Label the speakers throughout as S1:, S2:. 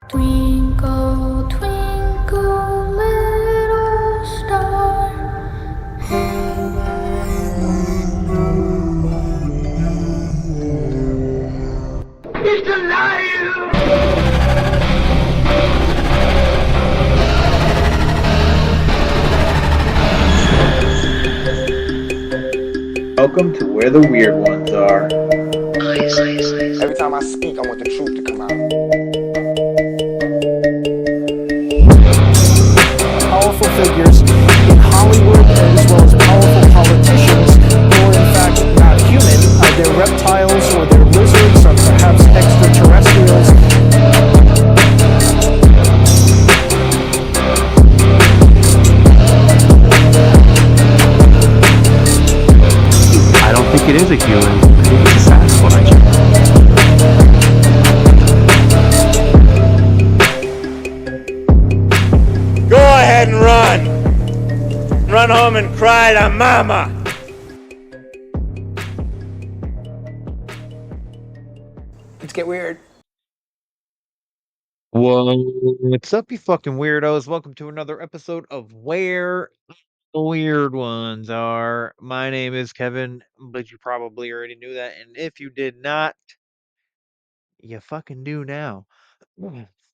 S1: Twinkle, twinkle, little star, how
S2: He's alive!
S3: Welcome to where the weird ones are.
S4: Every time I speak, I want the truth to come out.
S5: Powerful figures in Hollywood as well as powerful politicians who are in fact not human. They're reptiles or they're lizards or perhaps extraterrestrials.
S6: I don't think it is a human. I think it's a Sasquatch.
S7: Go ahead and run. Run home and cry to mama.
S4: Let's get weird.
S8: What's up, you fucking weirdos? Welcome to another episode of Where the Weird Ones Are. My name is Kevin, but you probably already knew that. And if you did not, you fucking do now.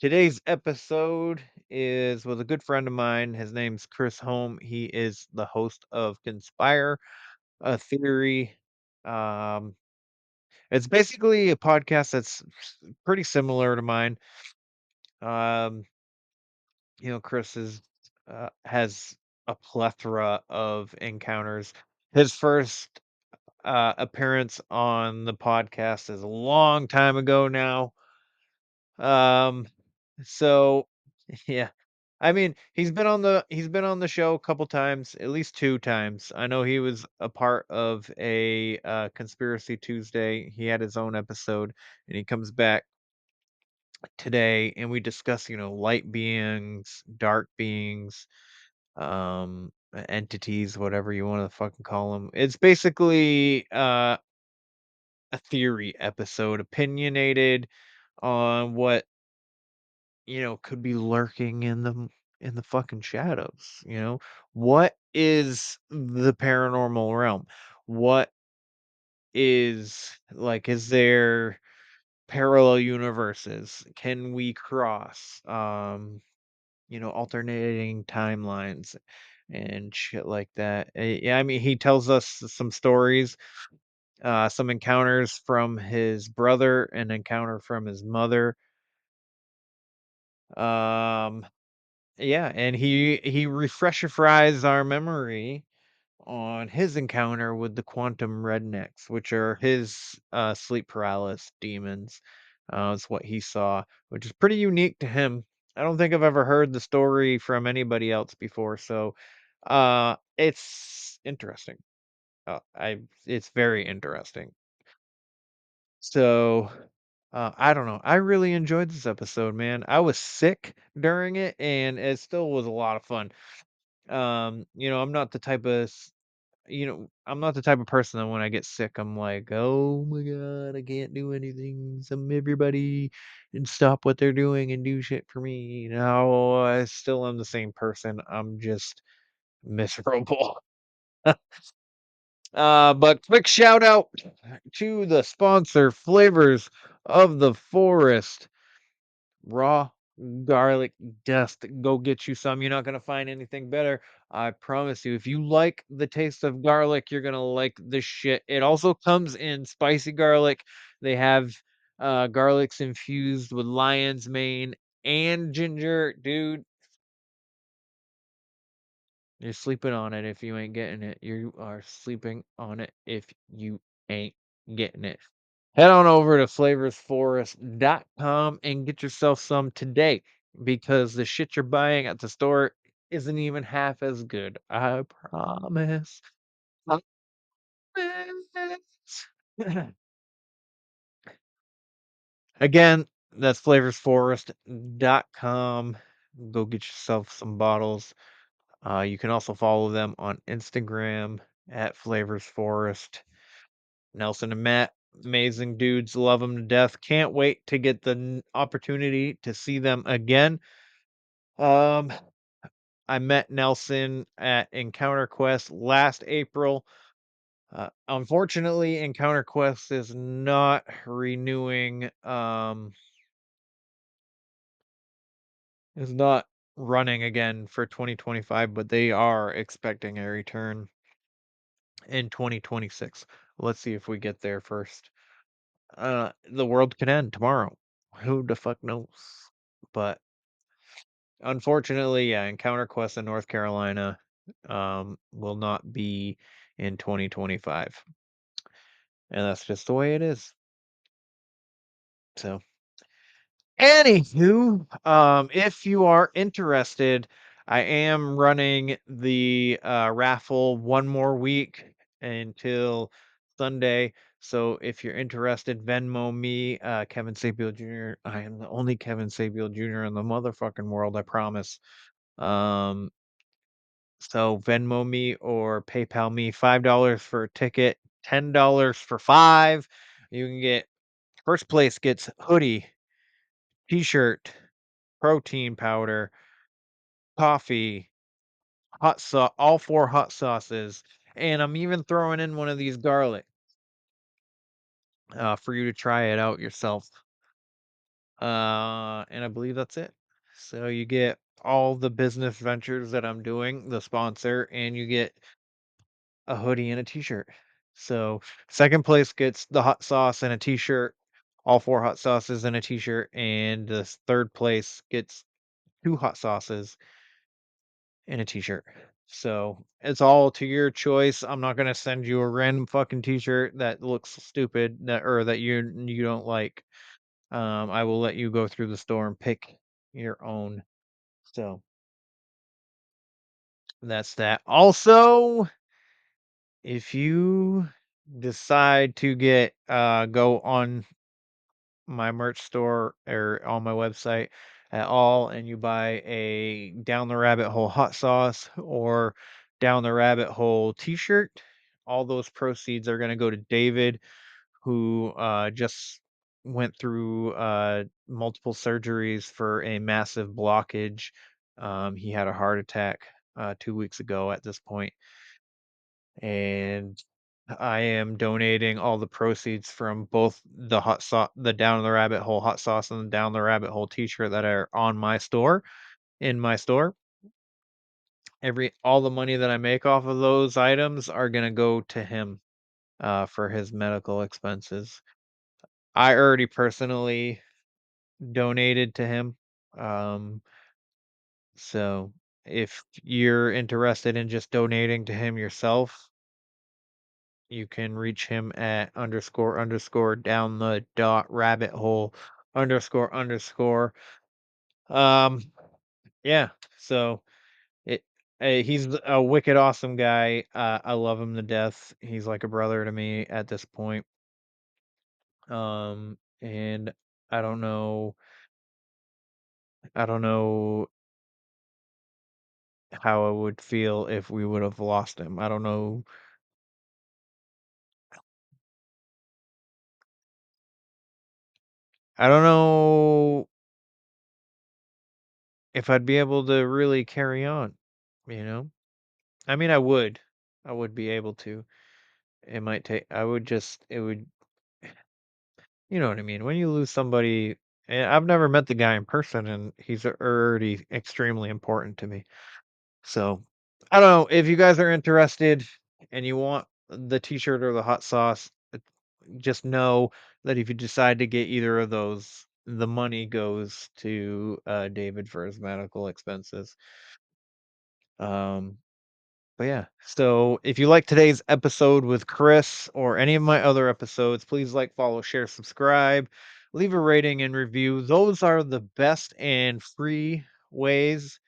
S8: Today's episode is with a good friend of mine. His name's Chris Holm. He is the host of Conspire, a Theory. Um, it's basically a podcast that's pretty similar to mine. Um, Chris has a plethora of encounters. His first appearance on the podcast is a long time ago now. Um, so yeah, I mean, he's been on the show a couple times, at least 2 times. I know he was a part of a Conspiracy Tuesday. He had his own episode, and he comes back today, and we discuss, light beings, dark beings, entities, whatever you want to fucking call them. It's basically a theory episode, opinionated on what could be lurking in the fucking shadows. What is the paranormal realm? What is there parallel universes? Can we cross alternating timelines and shit like that? Yeah, I mean, he tells us some stories, some encounters from his brother, an encounter from his mother. Um, yeah, and he refreshifies our memory on his encounter with the Quantum Rednecks, which are his sleep paralysis demons. Is what he saw, which is pretty unique to him. I don't think I've ever heard the story from anybody else before, so it's interesting. It's very interesting. So, I don't know. I really enjoyed this episode, man. I was sick during it, and it still was a lot of fun. I'm not the type of I'm not the type of person that when I get sick, I'm like, oh my god, I can't do anything. Some everybody and stop what they're doing and do shit for me. No, I still am the same person. I'm just miserable. But quick shout out to the sponsor, Flavors of the Forest. Raw garlic dust. Go get you some. You're not going to find anything better. I promise you. If you like the taste of garlic, you're going to like this shit. It also comes in spicy garlic. They have garlics infused with lion's mane and ginger. Dude, you're sleeping on it if you ain't getting it. You are sleeping on it if you ain't getting it. Head on over to flavorsforest.com and get yourself some today because the shit you're buying at the store isn't even half as good. I promise. I promise. Again, that's flavorsforest.com. Go get yourself some bottles. You can also follow them on Instagram at Flavors Forest. Nelson and Matt, Amazing dudes, love them to death. Can't wait to get the opportunity to see them again. Um, I met Nelson at Encounter Quest last April. Unfortunately, Encounter Quest is not renewing. Is not running again for 2025, but they are expecting a return in 2026. Let's see if we get there first. The world could end tomorrow. Who the fuck knows? But unfortunately, yeah, Encounter Quest in North Carolina will not be in 2025. And that's just the way it is. So, anywho, if you are interested, I am running the raffle one more week until Sunday. So if you're interested, Venmo me, Kevin Sabiel Jr. I am the only Kevin Sabiel Jr. in the motherfucking world, I promise. Um, so Venmo me or PayPal me $5 for a ticket, $10 for 5. You can get first place gets hoodie, t-shirt, protein powder, coffee, hot sauce, all 4 hot sauces, and I'm even throwing in one of these garlic for you to try it out yourself. And I believe that's it. So you get all the business ventures that I'm doing, the sponsor, and you get a hoodie and a t-shirt. So second place gets the hot sauce and a t-shirt, all 4 hot sauces and a t-shirt, and the third place gets 2 hot sauces and a t-shirt. So it's all to your choice. I'm not gonna send you a random fucking t-shirt that looks stupid that or that you don't like. I will let you go through the store and pick your own. So that's that. Also, if you decide to get go on my merch store or on my website at all and you buy a down the rabbit hole hot sauce or down the rabbit hole t-shirt, all those proceeds are going to go to David, who just went through multiple surgeries for a massive blockage. He had a heart attack 2 weeks ago at this point, and I am donating all the proceeds from both the hot sauce, the Down the Rabbit Hole hot sauce, and the Down the Rabbit Hole T-shirt that are on my store, in my store. All the money that I make off of those items are gonna go to him for his medical expenses. I already personally donated to him. Um, so if you're interested in just donating to him yourself, you can reach him at __ down the dot rabbit hole __ um yeah, so it he's a wicked awesome guy. I love him to death. He's like a brother to me at this point. And I don't know how I would feel if we would have lost him. I don't know if I'd be able to really carry on, you know? I mean, I would be able to. It might take I would just it would you know what I mean? When you lose somebody, and I've never met the guy in person, and he's already extremely important to me. So, I don't know, if you guys are interested and you want the t-shirt or the hot sauce, just know that if you decide to get either of those, the money goes to, David for his medical expenses. Um But yeah, so if you like today's episode with Chris or any of my other episodes, please like, follow, share, subscribe, leave a rating and review. Those are the best and free ways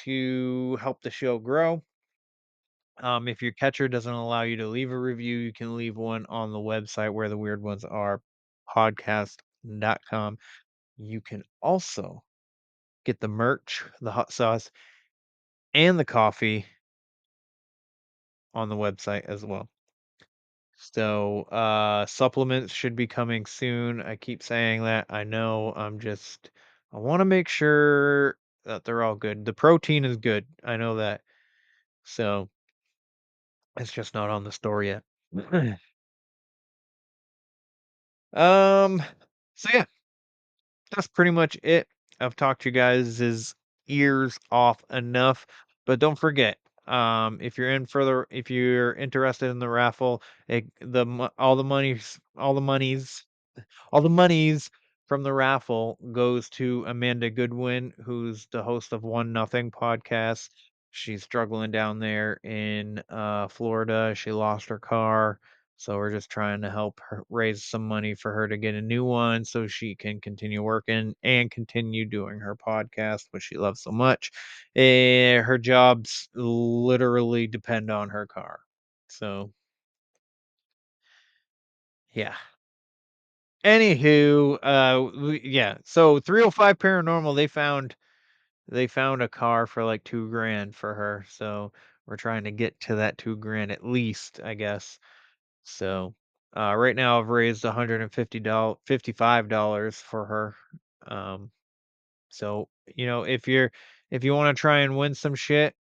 S8: to help the show grow. If your catcher doesn't allow you to leave a review, you can leave one on the website where the weird ones are, podcast.com. You can also get the merch, the hot sauce, and the coffee on the website as well. So supplements should be coming soon. I keep saying that. I know. I want to make sure that they're all good. The protein is good. I know that. So it's just not on the store yet. um so yeah, that's pretty much it. I've talked you guys' ears off enough, but don't forget, if you're interested in the raffle, all the monies from the raffle goes to Amanda Goodwin, who's the host of One Nothing podcast. She's struggling down there in Florida. She lost her car. So we're just trying to help her raise some money for her to get a new one so she can continue working and continue doing her podcast, which she loves so much. Her jobs literally depend on her car. So, yeah. Anywho, yeah. So 305 Paranormal, they found a car for like 2 grand for her. So we're trying to get to that 2 grand at least, I guess. So right now I've raised $55 for her. So if you want to try and win some shit,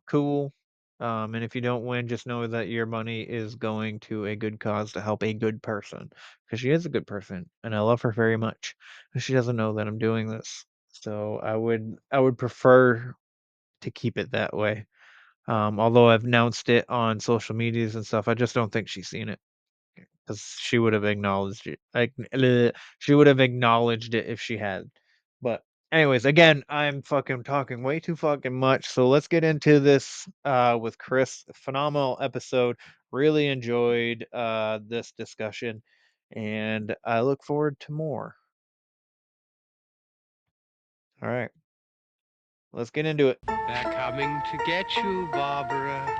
S8: cool. And if you don't win, just know that your money is going to a good cause to help a good person, because she is a good person and I love her very much. And she doesn't know that I'm doing this. So I would prefer to keep it that way. Although I've announced it on social medias and stuff, I just don't think she's seen it. Because she would have acknowledged it. She would have acknowledged it if she had. But anyways, again, I'm fucking talking way too fucking much. So let's get into this with Chris. Phenomenal episode. Really enjoyed this discussion, and I look forward to more. All right, let's get into it.
S9: They're coming to get you, Barbara.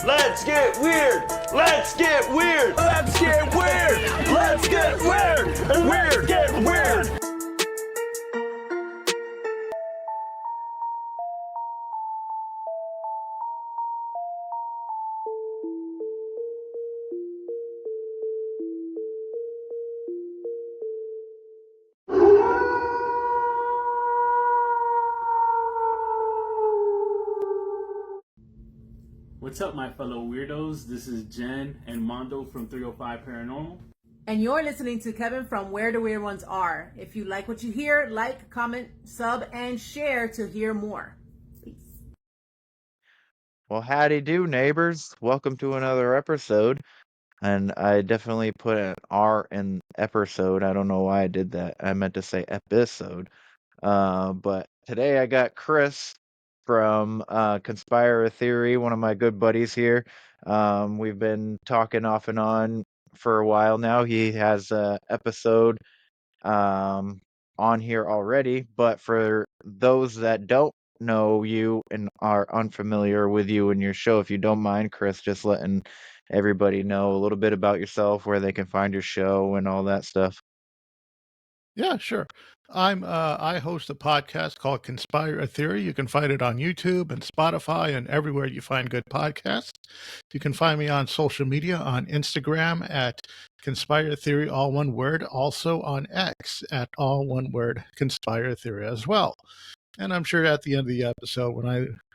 S7: Let's get weird. Let's get weird. Let's get weird. Let's get weird. Weird, get weird.
S10: What's up, my fellow weirdos? This is Jen and Mondo from 305 Paranormal.
S11: And you're listening to Kevin from Where the Weird Ones Are. If you like what you hear, like, comment, sub, and share to hear more. Peace.
S8: Well, howdy do, neighbors. Welcome to another episode. And I definitely put an R in episode. I don't know why I did that. I meant to say episode. But today I got Chris from Conspire Theory, one of my good buddies here. We've been talking off and on for a while now. He has an episode on here already, but for those that don't know you and are unfamiliar with you and your show, if you don't mind, Chris, just letting everybody know a little bit about yourself, where they can find your show and all that stuff.
S12: Yeah, sure. I host a podcast called Conspire Theory. You can find it on YouTube and Spotify and everywhere you find good podcasts. You can find me on social media on Instagram at Conspire Theory, all one word. Also on X at all one word Conspire Theory as well. And I'm sure at the end of the episode,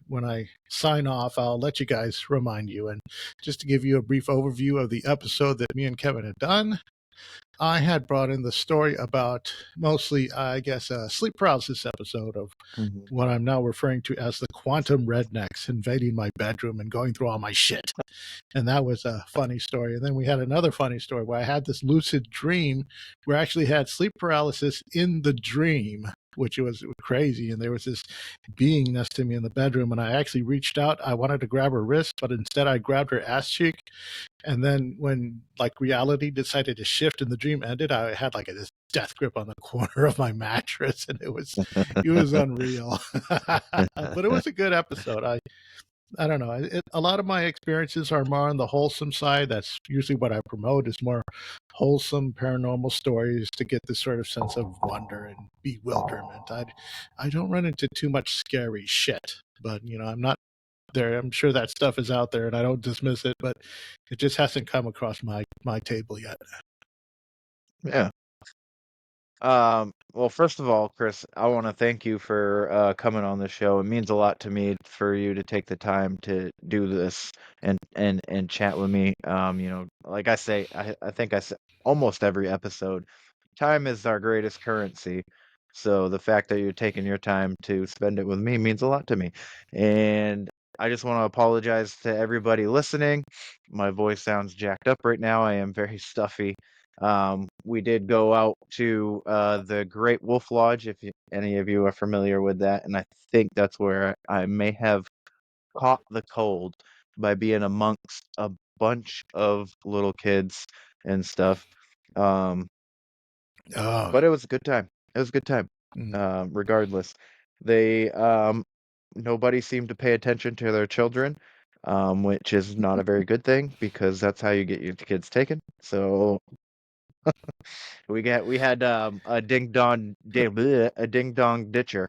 S12: when I sign off, I'll let you guys remind you. And just to give you a brief overview of the episode that me and Kevin had done, I had brought in the story about mostly, I guess, a sleep paralysis episode of what I'm now referring to as the Quantum Rednecks invading my bedroom and going through all my shit. And that was a funny story. And then we had another funny story where I had this lucid dream where I actually had sleep paralysis in the dream, which was crazy. And there was this being next to me in the bedroom, and I actually reached out. I wanted to grab her wrist, but instead I grabbed her ass cheek. And then when like reality decided to shift and the dream ended, I had like this death grip on the corner of my mattress, and it was unreal. But it was a good episode. I don't know. A lot of my experiences are more on the wholesome side. That's usually what I promote, is more wholesome paranormal stories to get this sort of sense of wonder and bewilderment. I don't run into too much scary shit, but I'm not there. I'm sure that stuff is out there, and I don't dismiss it, but it just hasn't come across my table yet.
S8: Yeah. Well, first of all, Chris, I want to thank you for coming on the show. It means a lot to me for you to take the time to do this and chat with me. Like I say, I think I say almost every episode, time is our greatest currency. So the fact that you're taking your time to spend it with me means a lot to me. And I just want to apologize to everybody listening. My voice sounds jacked up right now. I am very stuffy. We did go out to the Great Wolf Lodge, if any of you are familiar with that, and I think that's where I may have caught the cold by being amongst a bunch of little kids and stuff.
S12: Oh,
S8: But it was a good time. It was a good time. Regardless, they nobody seemed to pay attention to their children, which is not a very good thing because that's how you get your kids taken. So we had a ding dong ditcher.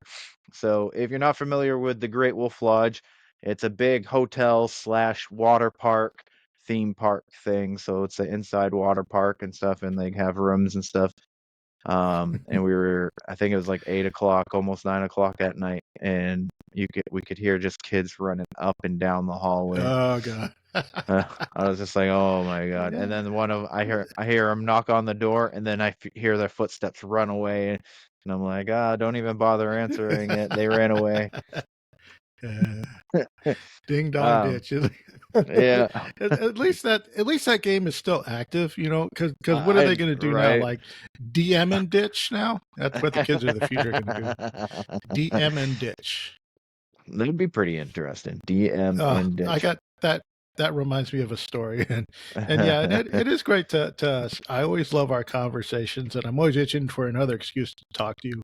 S8: So if you're not familiar with the Great Wolf Lodge, it's a big hotel slash water park theme park thing. So it's an inside water park and stuff, and they have rooms and stuff. And I think it was like 8 o'clock, almost 9 o'clock at night, and we could hear just kids running up and down the hallway.
S12: Oh god.
S8: I was just like, oh my god. And then I hear them knock on the door, and then I hear their footsteps run away, and I'm like, don't even bother answering it. They ran away.
S12: Ding dong ditch.
S8: Yeah.
S12: At least that game is still active, because what are they going to do now? Like DM and ditch now? That's what the kids of the future are going to do. DM and ditch.
S8: That would be pretty interesting. DM and ditch.
S12: I got that. That reminds me of a story, and yeah, and it is great to. I always love our conversations, and I'm always itching for another excuse to talk to you.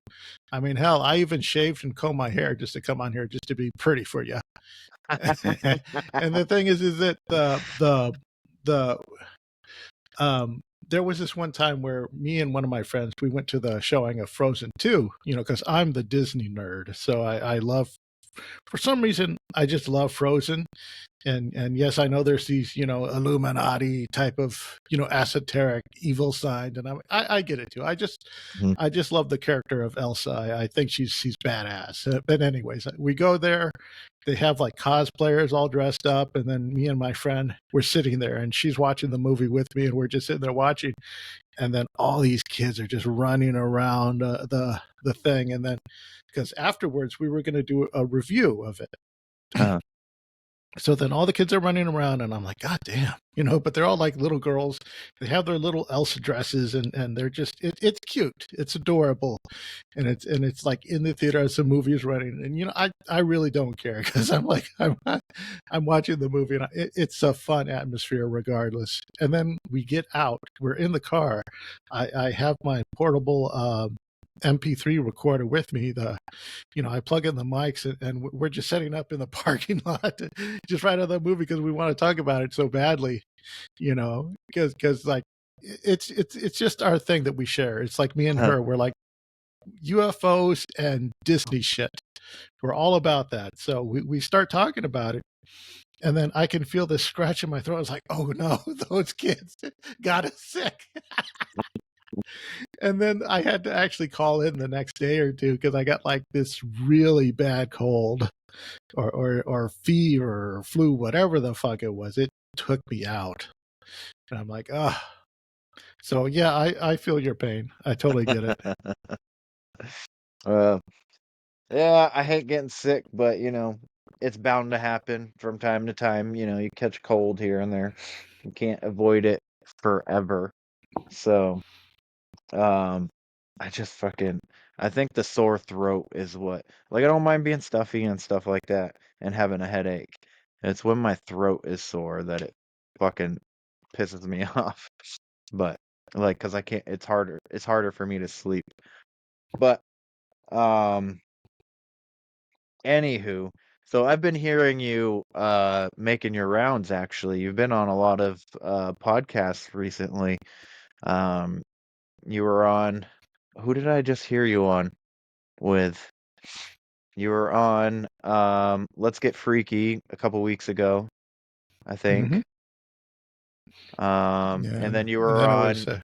S12: I mean, hell, I even shaved and combed my hair just to come on here, just to be pretty for you. And the thing is that there was this one time where me and one of my friends, we went to the showing of Frozen 2, because I'm the Disney nerd, so I love. For some reason, I just love Frozen. And yes, I know there's these, Illuminati type of, esoteric evil side, and I get it too. I just love the character of Elsa. I think she's badass. But anyways, we go there. They have like cosplayers all dressed up, and then me and my friend, we're sitting there, and she's watching the movie with me, and we're just sitting there watching. And then all these kids are just running around the thing, and then because afterwards we were going to do a review of it. So then all the kids are running around, and I'm like, God damn, but they're all like little girls. They have their little Elsa dresses, and they're just, it's cute. It's adorable. And it's like in the theater as the movie is running. And, I really don't care because I'm like, I'm watching the movie, and it's a fun atmosphere regardless. And then we get out, we're in the car. I have my portable, MP3 recorder with me. I plug in the mics, and we're just setting up in the parking lot just right out of the movie because we want to talk about it so badly, because like it's just our thing that we share. It's like me and her, we're like UFOs and Disney shit. We're all about that. So we start talking about it. And then I can feel this scratch in my throat. I was like, oh no, those kids got us sick. And then I had to actually call in the next day or two because I got like this really bad cold or fever or flu, whatever the fuck it was. It took me out. And I'm like, oh. So yeah, I feel your pain. I totally get it.
S8: Yeah, I hate getting sick, but it's bound to happen from time to time. You catch a cold here and there. You can't avoid it forever. So I think the sore throat is what, like, I don't mind being stuffy and stuff like that and having a headache. It's when my throat is sore that it fucking pisses me off. But like because I can't. It's harder for me to sleep. But anywho, so I've been hearing you making your rounds. Actually, you've been on a lot of podcasts recently. Um, you were on. Who did I just hear you on with? You were on Let's Get Freaky a couple weeks ago, I
S12: Mm-hmm.
S8: think. And then you
S12: And
S8: were
S12: then it was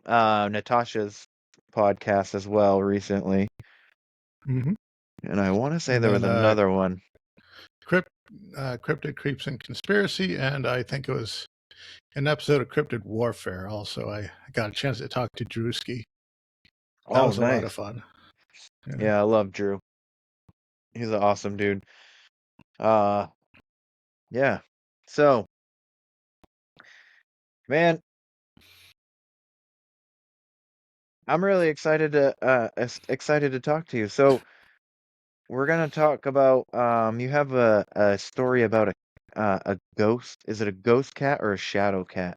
S8: on Natasha's podcast as well recently.
S12: mhm.
S8: And I want to say
S12: And
S8: there was
S12: then
S8: another one.
S12: Cryptid Creeps and Conspiracy, and I think it was an episode of Cryptid Warfare. Also, I got a chance to talk to Drewski. That
S8: Oh,
S12: was a lot of
S8: nice.
S12: fun.
S8: Yeah, I love Drew. He's an awesome dude. Uh, yeah. So, man, I'm really excited to talk to you. So, we're gonna talk about you have a story about a ghost. Is it a ghost cat or a shadow cat?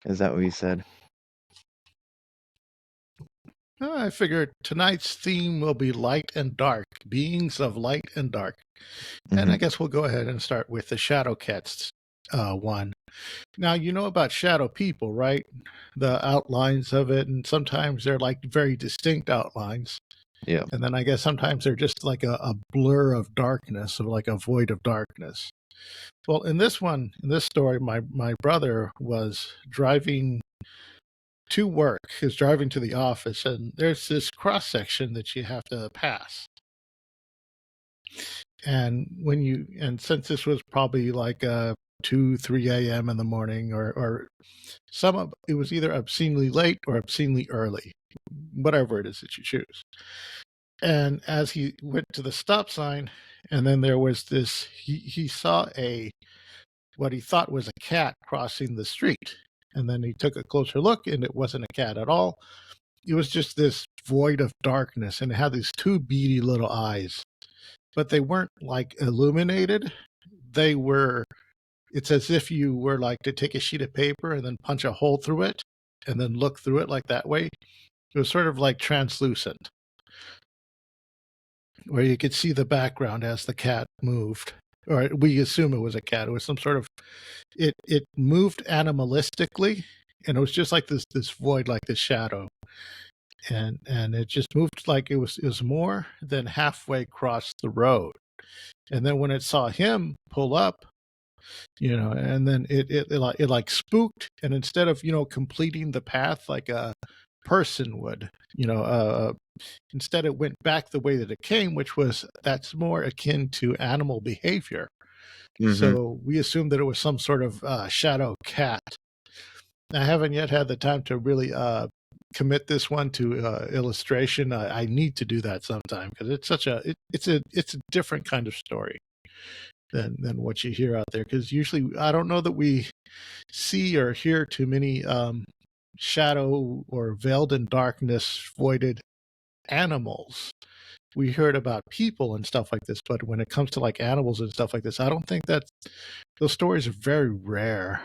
S8: Is that what you said?
S12: I figured tonight's theme will be light and dark, beings of light and dark. And I guess we'll go ahead and start with the Shadow Cats one. Now, you know about shadow people, right? The outlines of it, and sometimes they're like very distinct outlines.
S8: Yeah.
S12: And then I guess sometimes they're just like a blur of darkness, or like a void of darkness. Well, in this story, my brother was driving to work. He was driving to the office, and there's this cross section that you have to pass. And since this was probably like 2-3 a.m. in the morning, or it was either obscenely late or obscenely early, whatever it is that you choose. And as he went to the stop sign, and then there was this, he saw what he thought was a cat crossing the street. And then he took a closer look, and it wasn't a cat at all. It was just this void of darkness, and it had these two beady little eyes. But they weren't like illuminated. It's as if you were like to take a sheet of paper and then punch a hole through it and then look through it like that way. It was sort of like translucent, where you could see the background as the cat moved. Or we assume it was a cat. It was some sort of, it moved animalistically, and it was just like this void, like this shadow. And it just moved like it was more than halfway across the road. And then when it saw him pull up, and then it like spooked, and instead of completing the path like a person would, instead it went back the way that it came, that's more akin to animal behavior. So we assumed that it was some sort of shadow cat. I haven't yet had the time to really commit this one to illustration. I need to do that sometime, because it's a different kind of story than what you hear out there. Because usually, I don't know that we see or hear too many shadow or veiled in darkness, voided animals. We heard about people and stuff like this, but when it comes to like animals and stuff like this, I don't think that those stories are very rare.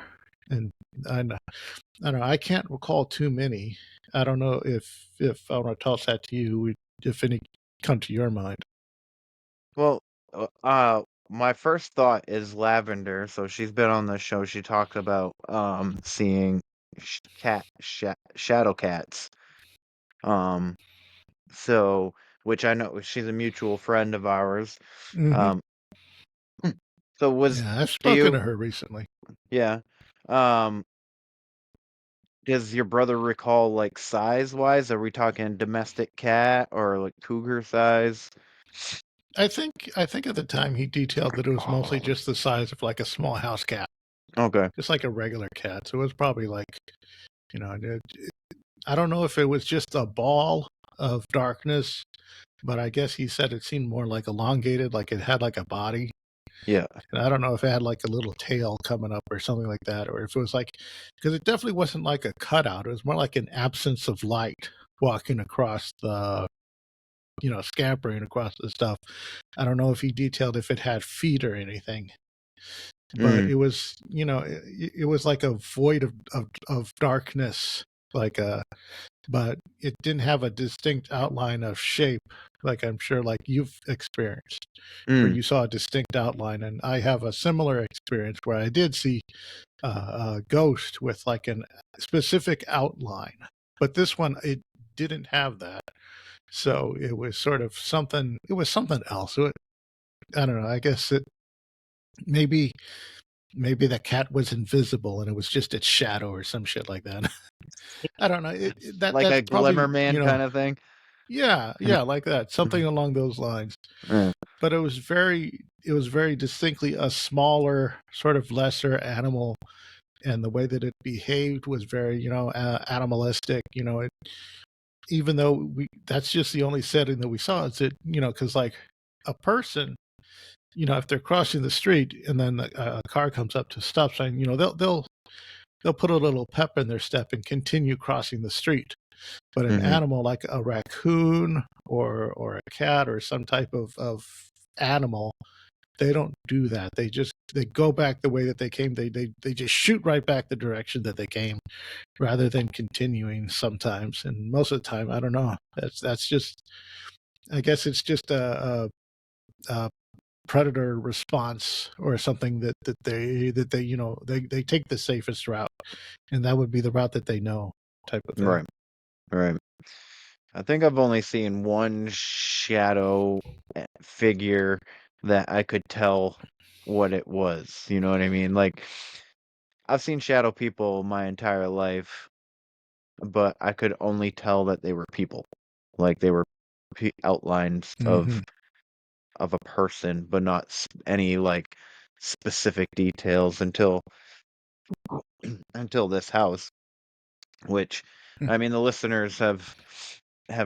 S12: And I don't know, I can't recall too many. I don't know if I want to toss that to you, if any come to your mind.
S8: Well, my first thought is Lavender. So she's been on the show. She talked about seeing shadow cats. So which I know she's a mutual friend of ours.
S12: Mm-hmm.
S8: So
S12: I've spoken to her recently.
S8: Yeah. Does your brother recall like size wise? Are we talking domestic cat or like cougar size?
S12: I think at the time he detailed that it was mostly just the size of like a small house cat.
S8: Okay.
S12: Just like a regular cat. So it was probably like, I don't know if it was just a ball of darkness, but I guess he said it seemed more like elongated, like it had like a body.
S8: Yeah.
S12: And I don't know if it had like a little tail coming up or something like that, or if it was like, because it definitely wasn't like a cutout. It was more like an absence of light walking across the, scampering across the stuff. I don't know if he detailed if it had feet or anything. but it was, it was like a void of darkness, like but it didn't have a distinct outline of shape, like I'm sure like you've experienced, where you saw a distinct outline. And I have a similar experience where I did see a ghost with like a specific outline, but this one, it didn't have that. So it was sort of something, it was something else. I don't know, I guess maybe the cat was invisible and it was just its shadow or some shit like that. I don't know.
S8: Like
S12: That's
S8: a
S12: probably,
S8: Glimmer Man kind of thing.
S12: Yeah, like that. Something along those lines. But it was very distinctly a smaller, sort of lesser animal, and the way that it behaved was very, animalistic. Even though that's just the only setting that we saw. Is it, because like a person, if they're crossing the street and then a car comes up to stop sign, they'll put a little pep in their step and continue crossing the street. But an animal like a raccoon or a cat or some type of animal, they don't do that. They go back the way that they came. They just shoot right back the direction that they came, rather than continuing sometimes. And most of the time, I don't know. That's just, I guess it's just a predator response or something that they they take the safest route, and that would be the route that they know, type of thing.
S8: Right. I think I've only seen one shadow figure that I could tell what it was. You know what I mean? Like, I've seen shadow people my entire life, but I could only tell that they were people. Like, they were outlines of a person, but not any like specific details until this house, which, I mean, the listeners have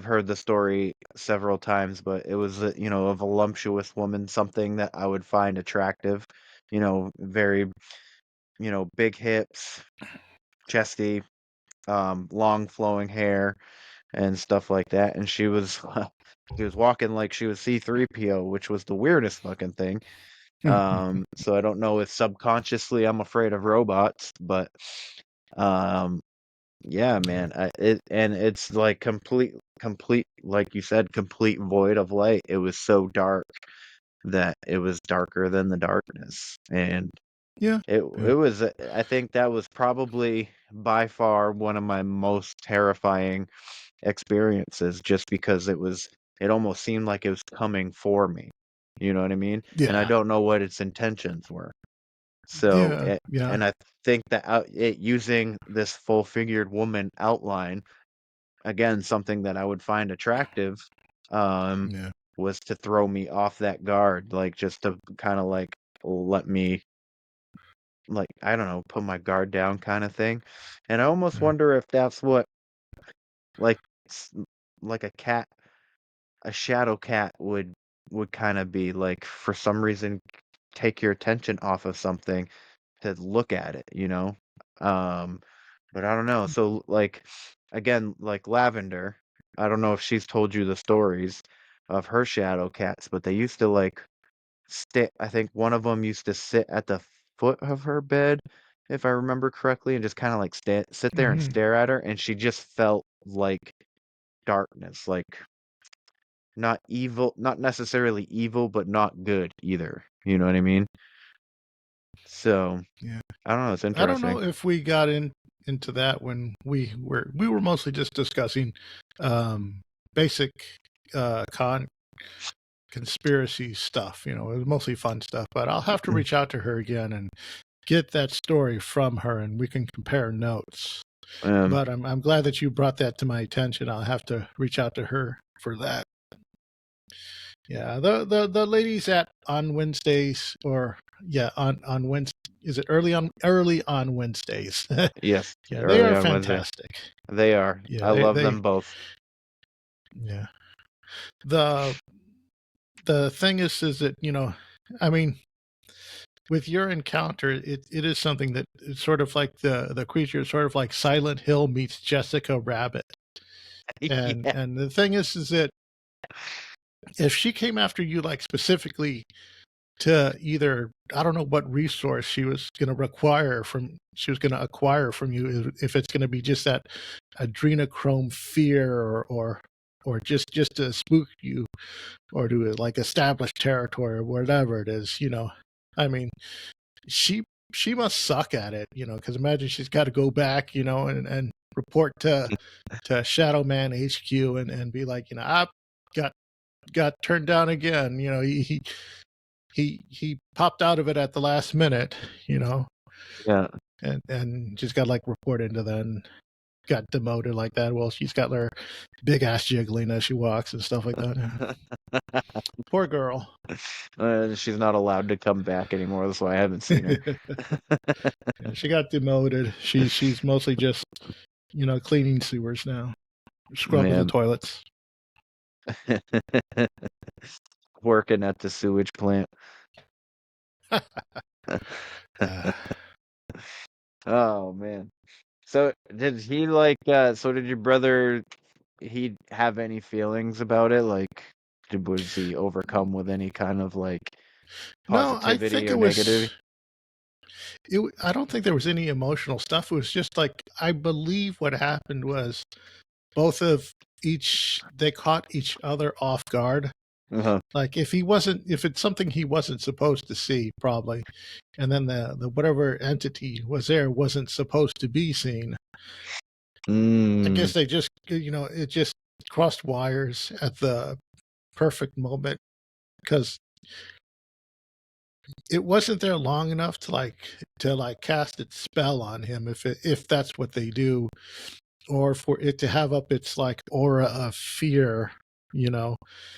S8: heard the story several times, but it was a voluptuous woman, something that I would find attractive, very, big hips, chesty, long flowing hair and stuff like that. And she was she was walking like she was C3PO, which was the weirdest fucking thing. So I don't know if subconsciously I'm afraid of robots, but yeah, man, it's like complete, like you said, complete void of light. It was so dark that it was darker than the darkness, and it was. I think that was probably by far one of my most terrifying experiences, just because it almost seemed like it was coming for me. You know what I mean? And I don't know what its intentions were. So, and I think that it using this full-figured woman outline, again, something that I would find attractive, was to throw me off that guard, like just to kind of like let me, like, I don't know, put my guard down kind of thing. And I almost wonder if that's what, like, like a shadow cat would kind of be like, for some reason, take your attention off of something to look at it, but I don't know. So, like, again, like Lavender, I don't know if she's told you the stories of her shadow cats, but they used to like sit. I think one of them used to sit at the foot of her bed, if I remember correctly, and just kind of like sit there and stare at her, and she just felt like darkness, like not evil, not necessarily evil, but not good either. You know what I mean? So, I don't know. It's
S12: I don't
S8: interesting.
S12: know if we got into that when we were mostly just discussing basic conspiracy stuff. It was mostly fun stuff. But I'll have to reach out to her again and get that story from her, and we can compare notes. But I'm glad that you brought that to my attention. I'll have to reach out to her for that. Yeah, the ladies on Wednesdays, or on Wednesday. Is it early on Wednesdays?
S8: Yes.
S12: Yeah, they are fantastic.
S8: Wednesday. They are.
S12: Yeah,
S8: I love them both.
S12: Yeah. The thing is that, I mean, with your encounter, it is something that it's sort of like the creature is sort of like Silent Hill meets Jessica Rabbit. And the thing is that if she came after you, like, specifically to either, I don't know what resource she was going to acquire from you, if it's going to be just that adrenochrome fear, or just to spook you, or to like establish territory, or whatever it is. I mean, she must suck at it, because imagine she's got to go back, and report to Shadow Man HQ, and be like, I got turned down again. He popped out of it at the last minute,
S8: Yeah.
S12: and just got like reported to, then got demoted like that. Well, she's got her big ass jiggling as she walks and stuff like that. Poor girl.
S8: She's not allowed to come back anymore. That's why I haven't seen her.
S12: Yeah, she got demoted. She's mostly just, cleaning sewers now, scrubbing the toilets.
S8: Working at the sewage plant. Oh man. So did he so did your brother, he have any feelings about it? Like, was he overcome with any kind of like
S12: No, I
S8: positivity
S12: think
S8: or
S12: it was.
S8: negativity?
S12: I don't think there was any emotional stuff. It was just like, I believe what happened was both of they caught each other off guard. Like if it's something he wasn't supposed to see, probably, and then the whatever entity was there wasn't supposed to be seen. I guess they just, it just crossed wires at the perfect moment, because it wasn't there long enough to cast its spell on him, if that's what they do, or for it to have up its like aura of fear,
S8: Yeah.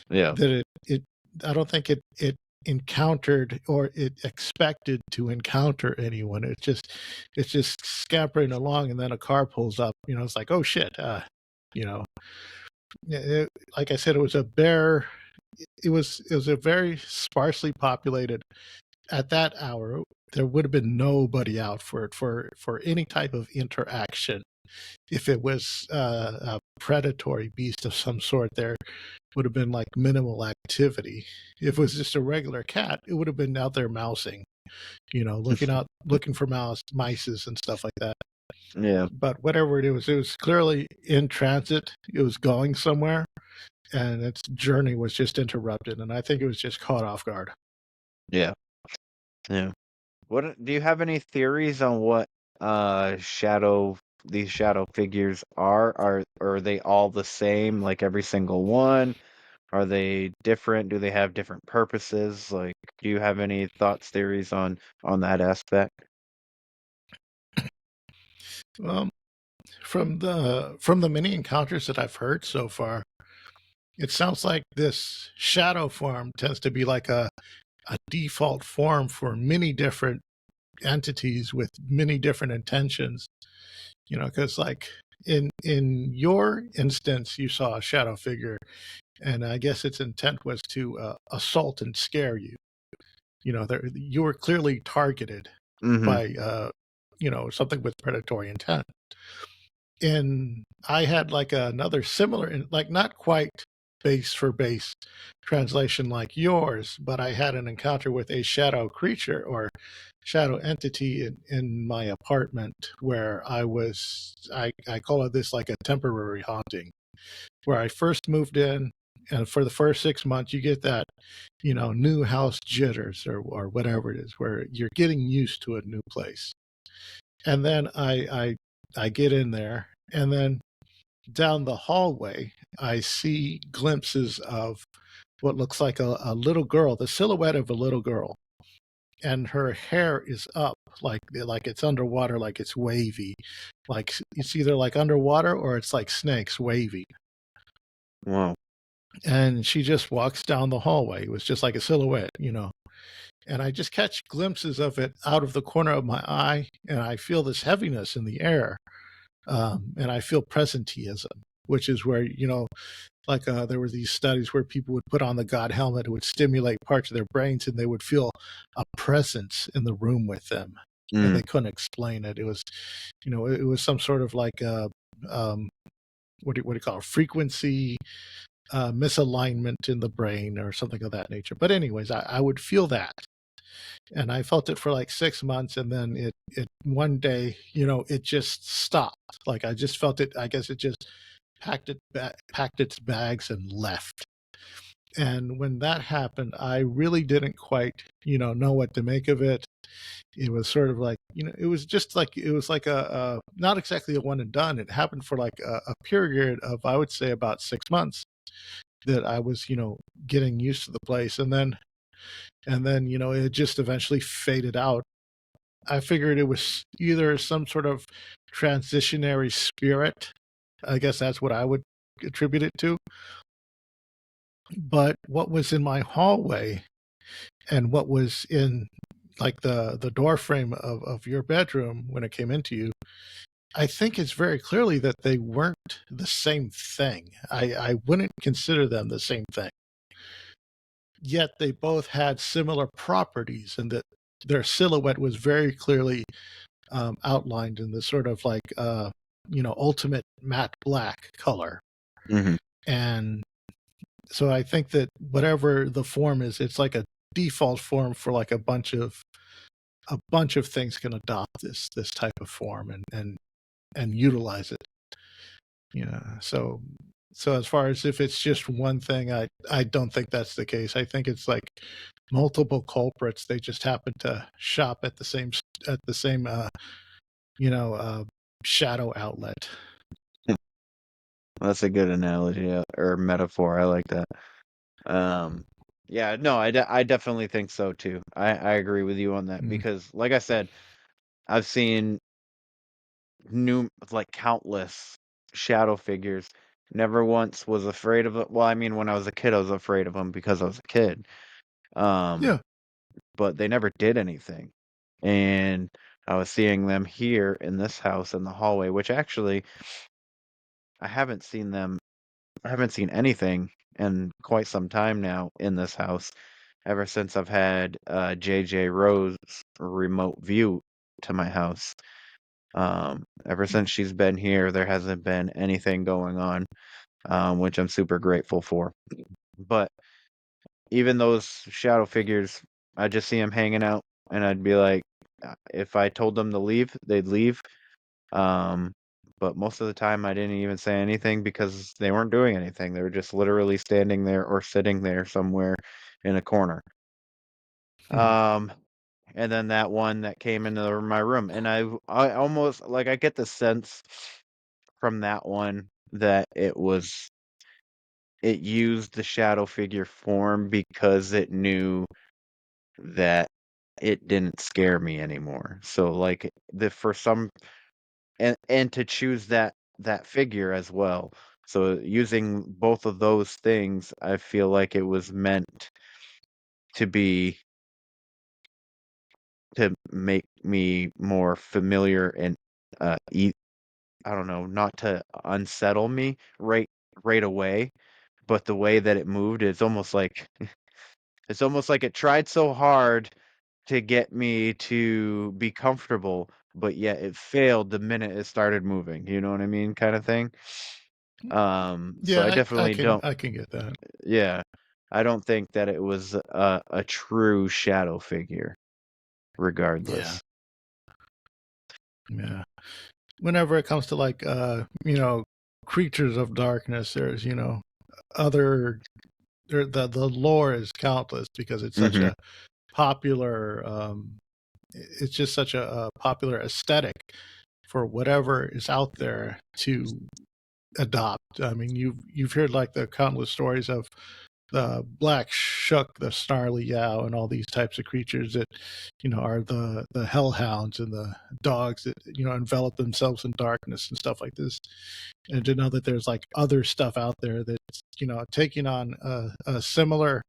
S12: that it I don't think it encountered, or it expected to encounter anyone. It's just scampering along, and then a car pulls up. It's like, oh shit. Like I said, it was a very sparsely populated. At that hour, there would have been nobody out for any type of interaction. If it was a predatory beast of some sort, there would have been like minimal activity. If it was just a regular cat, it would have been out there mousing, looking for mices and stuff like that.
S8: Yeah.
S12: But whatever it was clearly in transit. It was going somewhere, and its journey was just interrupted. And I think it was just caught off guard.
S8: Yeah. Yeah. What do you have any theories on what these shadow figures are? Are they all the same, like every single one? Are they different? Do they have different purposes? Like, do you have any thoughts, theories on that aspect?
S12: From the many encounters that I've heard so far, it sounds like this shadow form tends to be like a default form for many different entities with many different intentions. Because like in your instance, you saw a shadow figure, and I guess its intent was to assault and scare you. You were clearly targeted by something with predatory intent. And I had like another similar, like not quite base for base translation like yours, but I had an encounter with a shadow creature or shadow entity in my apartment, where I call it this like a temporary haunting, where I first moved in, and for the first 6 months you get that, new house jitters, or whatever it is, where you're getting used to a new place. And then I get in there, and then down the hallway, I see glimpses of what looks like a little girl, the silhouette of a little girl. And her hair is up, like it's underwater, like it's wavy. Like it's either like underwater or it's like snakes wavy.
S8: Wow.
S12: And she just walks down the hallway. It was just like a silhouette, And I just catch glimpses of it out of the corner of my eye, and I feel this heaviness in the air. And I feel presenteeism, which is where, there were these studies where people would put on the God helmet, it would stimulate parts of their brains, and they would feel a presence in the room with them. And they couldn't explain it. It was, it was some sort of like what do you call it? Frequency misalignment in the brain or something of that nature. But anyways, I would feel that. and I felt it for like 6 months, and then it one day, it just stopped. Like I just felt it. I guess it just packed its bags and left. And when that happened, I really didn't quite, know what to make of it. It was sort of like, it was just like, it was like a not exactly a one and done. It happened for like a period of, I would say, about 6 months that I was, getting used to the place. And then, it just eventually faded out. I figured it was either some sort of transitionary spirit. I guess that's what I would attribute it to. But what was in my hallway and what was in like the door frame of your bedroom when it came into you, I think it's very clearly that they weren't the same thing. I wouldn't consider them the same thing. Yet they both had similar properties, and that their silhouette was very clearly outlined in the sort of like ultimate matte black color.
S8: Mm-hmm.
S12: And so I think that whatever the form is, it's like a default form for like a bunch of things can adopt this type of form and utilize it. So as far as if it's just one thing, I don't think that's the case. I think it's like multiple culprits. They just happen to shop at the same shadow outlet.
S8: That's a good analogy or metaphor. I like that. Yeah, no, I definitely think so too. I agree with you on that because, like I said, I've seen countless shadow figures. Never once was afraid of it. Well, I mean, when I was a kid, I was afraid of them because I was a kid.
S12: Yeah.
S8: But they never did anything. And I was seeing them here in this house in the hallway, which actually I haven't seen anything in quite some time now in this house, ever since I've had JJ Rose remote view to my house. Ever since she's been here, there hasn't been anything going on, which I'm super grateful for. But even those shadow figures, I just see them hanging out, and I'd be like, if I told them to leave, they'd leave. But most of the time, I didn't even say anything because they weren't doing anything. They were just literally standing there or sitting there somewhere in a corner. And then that one that came into my room, and I almost like I get the sense from that one that it used the shadow figure form because it knew that it didn't scare me anymore. So like for some and to choose that figure as well. So using both of those things, I feel like it was meant to make me more familiar and I don't know, not to unsettle me right away, but the way that it moved, it's almost like it tried so hard to get me to be comfortable, but yet it failed the minute it started moving. You know what I mean, kind of thing. So I
S12: Yeah,
S8: definitely don't.
S12: I can get that.
S8: Yeah, I don't think that it was a true shadow figure, regardless.
S12: Yeah. Whenever it comes to like creatures of darkness, there's other the lore is countless because it's such a popular it's just such a popular aesthetic for whatever is out there to adopt. I mean, you've heard like the countless stories of the black shuck, the snarly yow, and all these types of creatures that are the hellhounds and the dogs that envelop themselves in darkness and stuff like this. And to know that there's like other stuff out there that's taking on a similar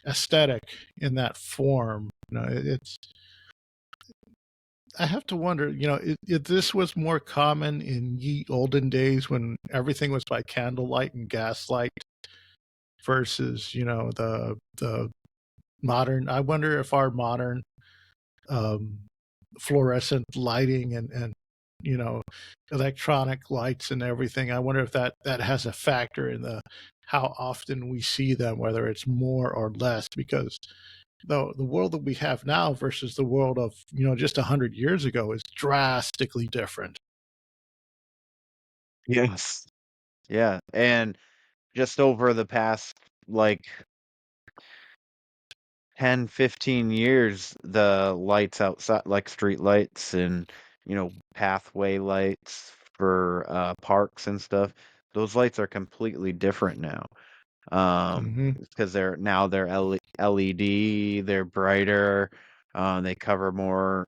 S12: aesthetic in that form. It's I have to wonder, if this was more common in ye olden days when everything was by candlelight and gaslight versus, the modern. I wonder if our modern fluorescent lighting and electronic lights and everything. I wonder if that has a factor in the how often we see them, whether it's more or less, because the world that we have now versus the world of just 100 years ago is drastically different.
S8: Yes. Yeah, and just over the past like 10, 15 years, the lights outside, like street lights and, pathway lights for parks and stuff, those lights are completely different now.
S12: Hmm.
S8: Because they're LED, they're brighter, they cover more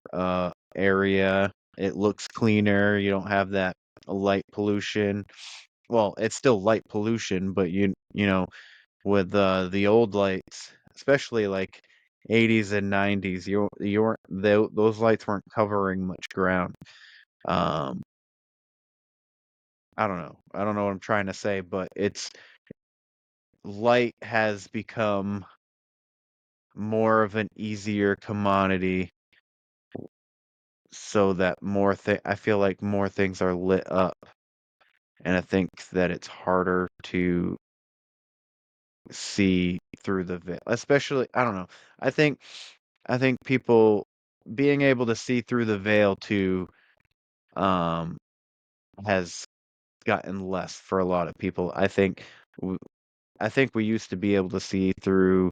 S8: area. It looks cleaner. You don't have that light pollution. Well, it's still light pollution, but with the old lights, especially like 80s and 90s, those lights weren't covering much ground. Um, I don't know. I don't know what I'm trying to say, but light has become more of an easier commodity so that I feel like more things are lit up, and I think that it's harder to see through the veil. Especially, I don't know. I think I think people being able to see through the veil too um has gotten less for a lot of people. w- I think we used to be able to see through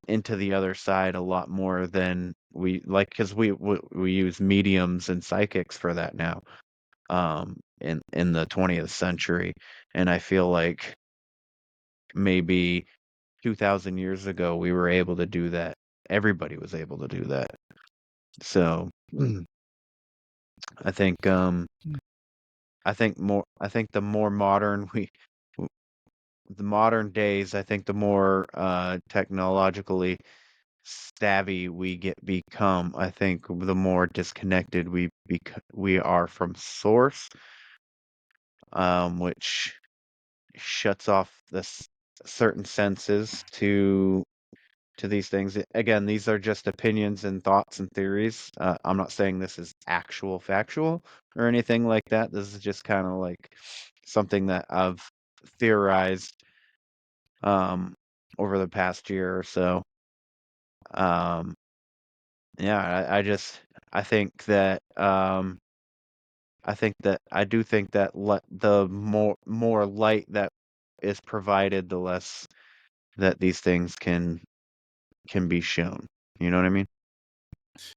S8: into the other side a lot more than we like because we use mediums and psychics for that now in the 20th century, and I feel like maybe 2000 years ago we were able to do that. Everybody was able to do that. So I think I think the modern days, I think the more technologically savvy become, I think the more disconnected we are from source, which shuts off certain senses to these things. Again, these are just opinions and thoughts and theories. I'm not saying this is actual factual or anything like that. This is just kind of like something that I've theorized over the past year or so. Um, yeah, I think that I do think that the more light that is provided, the less that these things can be shown. You know what I mean?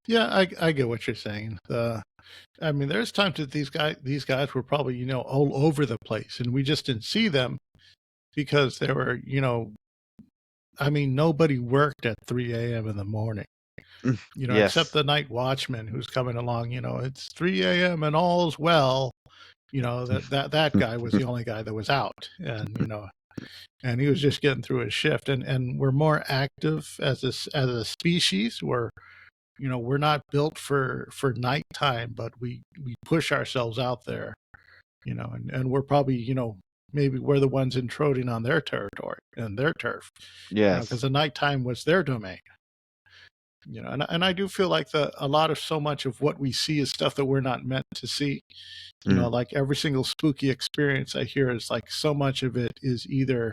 S12: Yeah, I get what you're saying. I mean, there's times that these guys were probably all over the place, and we just didn't see them because they were I mean, nobody worked at 3 a.m. in the morning, except
S8: Yes.
S12: the night watchman who's coming along. It's 3 a.m. and all's well. That guy was the only guy that was out, and he was just getting through his shift. And we're more active as a species. We're not built for nighttime, but we push ourselves out there, and we're probably maybe we're the ones intruding on their territory and their turf, because
S8: Yes.
S12: the nighttime was their domain. And I do feel like a lot of so much of what we see is stuff that we're not meant to see.
S8: Mm.
S12: Like every single spooky experience I hear is like so much of it is either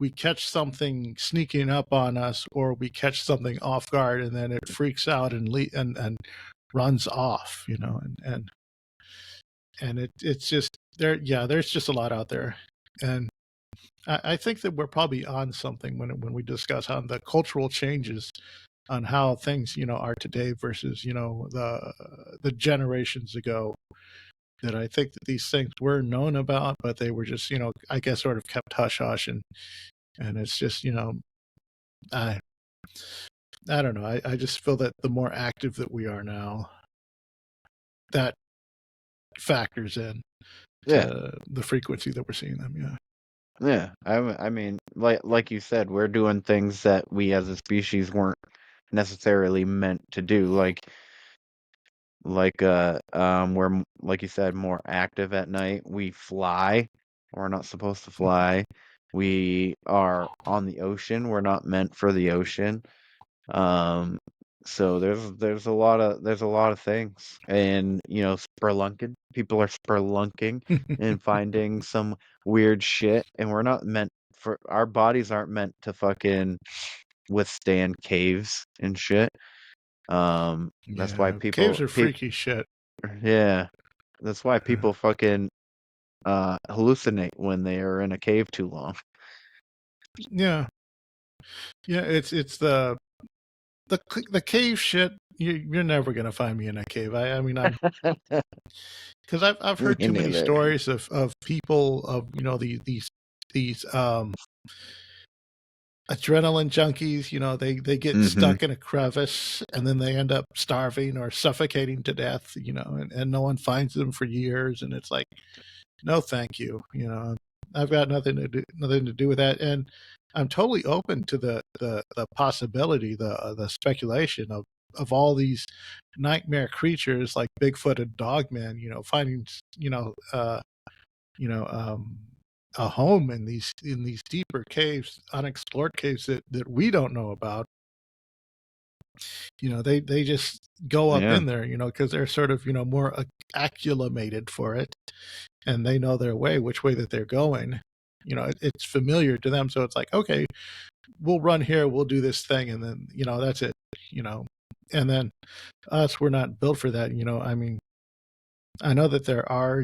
S12: we catch something sneaking up on us or we catch something off guard and then it freaks out and runs off, and it's just there. Yeah, there's just a lot out there. And I think that we're probably on something when we discuss on the cultural changes on how things are today versus the generations ago, that I think that these things were known about, but they were just I guess sort of kept hush hush, and it's just I I don't know. I just feel that the more active that we are now, that factors in
S8: Yeah.
S12: to the frequency that we're seeing them. Yeah.
S8: Yeah. I mean, like you said, we're doing things that we as a species weren't necessarily meant to do. We're like you said, more active at night. We fly. We're not supposed to fly. We are on the ocean. We're not meant for the ocean. Um, so there's a lot of things, and spelunking. People are spelunking and finding some weird shit, and we're not meant for our bodies aren't meant to fucking withstand caves and shit. That's why
S12: caves are
S8: people,
S12: freaky shit.
S8: yeah, that's why people fucking hallucinate when they are in a cave too long.
S12: Yeah, it's the cave shit. You're never gonna find me in a cave. I mean, I'm because I've heard
S8: Me
S12: too many
S8: neither.
S12: stories of people of these adrenaline junkies. They get
S8: Mm-hmm.
S12: stuck in a crevice and then they end up starving or suffocating to death. And no one finds them for years, and it's like, no, thank you. I've got nothing to do with that, and I'm totally open to the possibility, the speculation of all these nightmare creatures like Bigfoot and Dogman, finding a home in these deeper caves, unexplored caves that we don't know about. They just go up
S8: Yeah.
S12: in there, because they're sort of more acclimated for it, and they know their way, which way that they're going. It's familiar to them, so it's like, okay, we'll run here, we'll do this thing, and then that's it. And then us, we're not built for that. I mean, I know that there are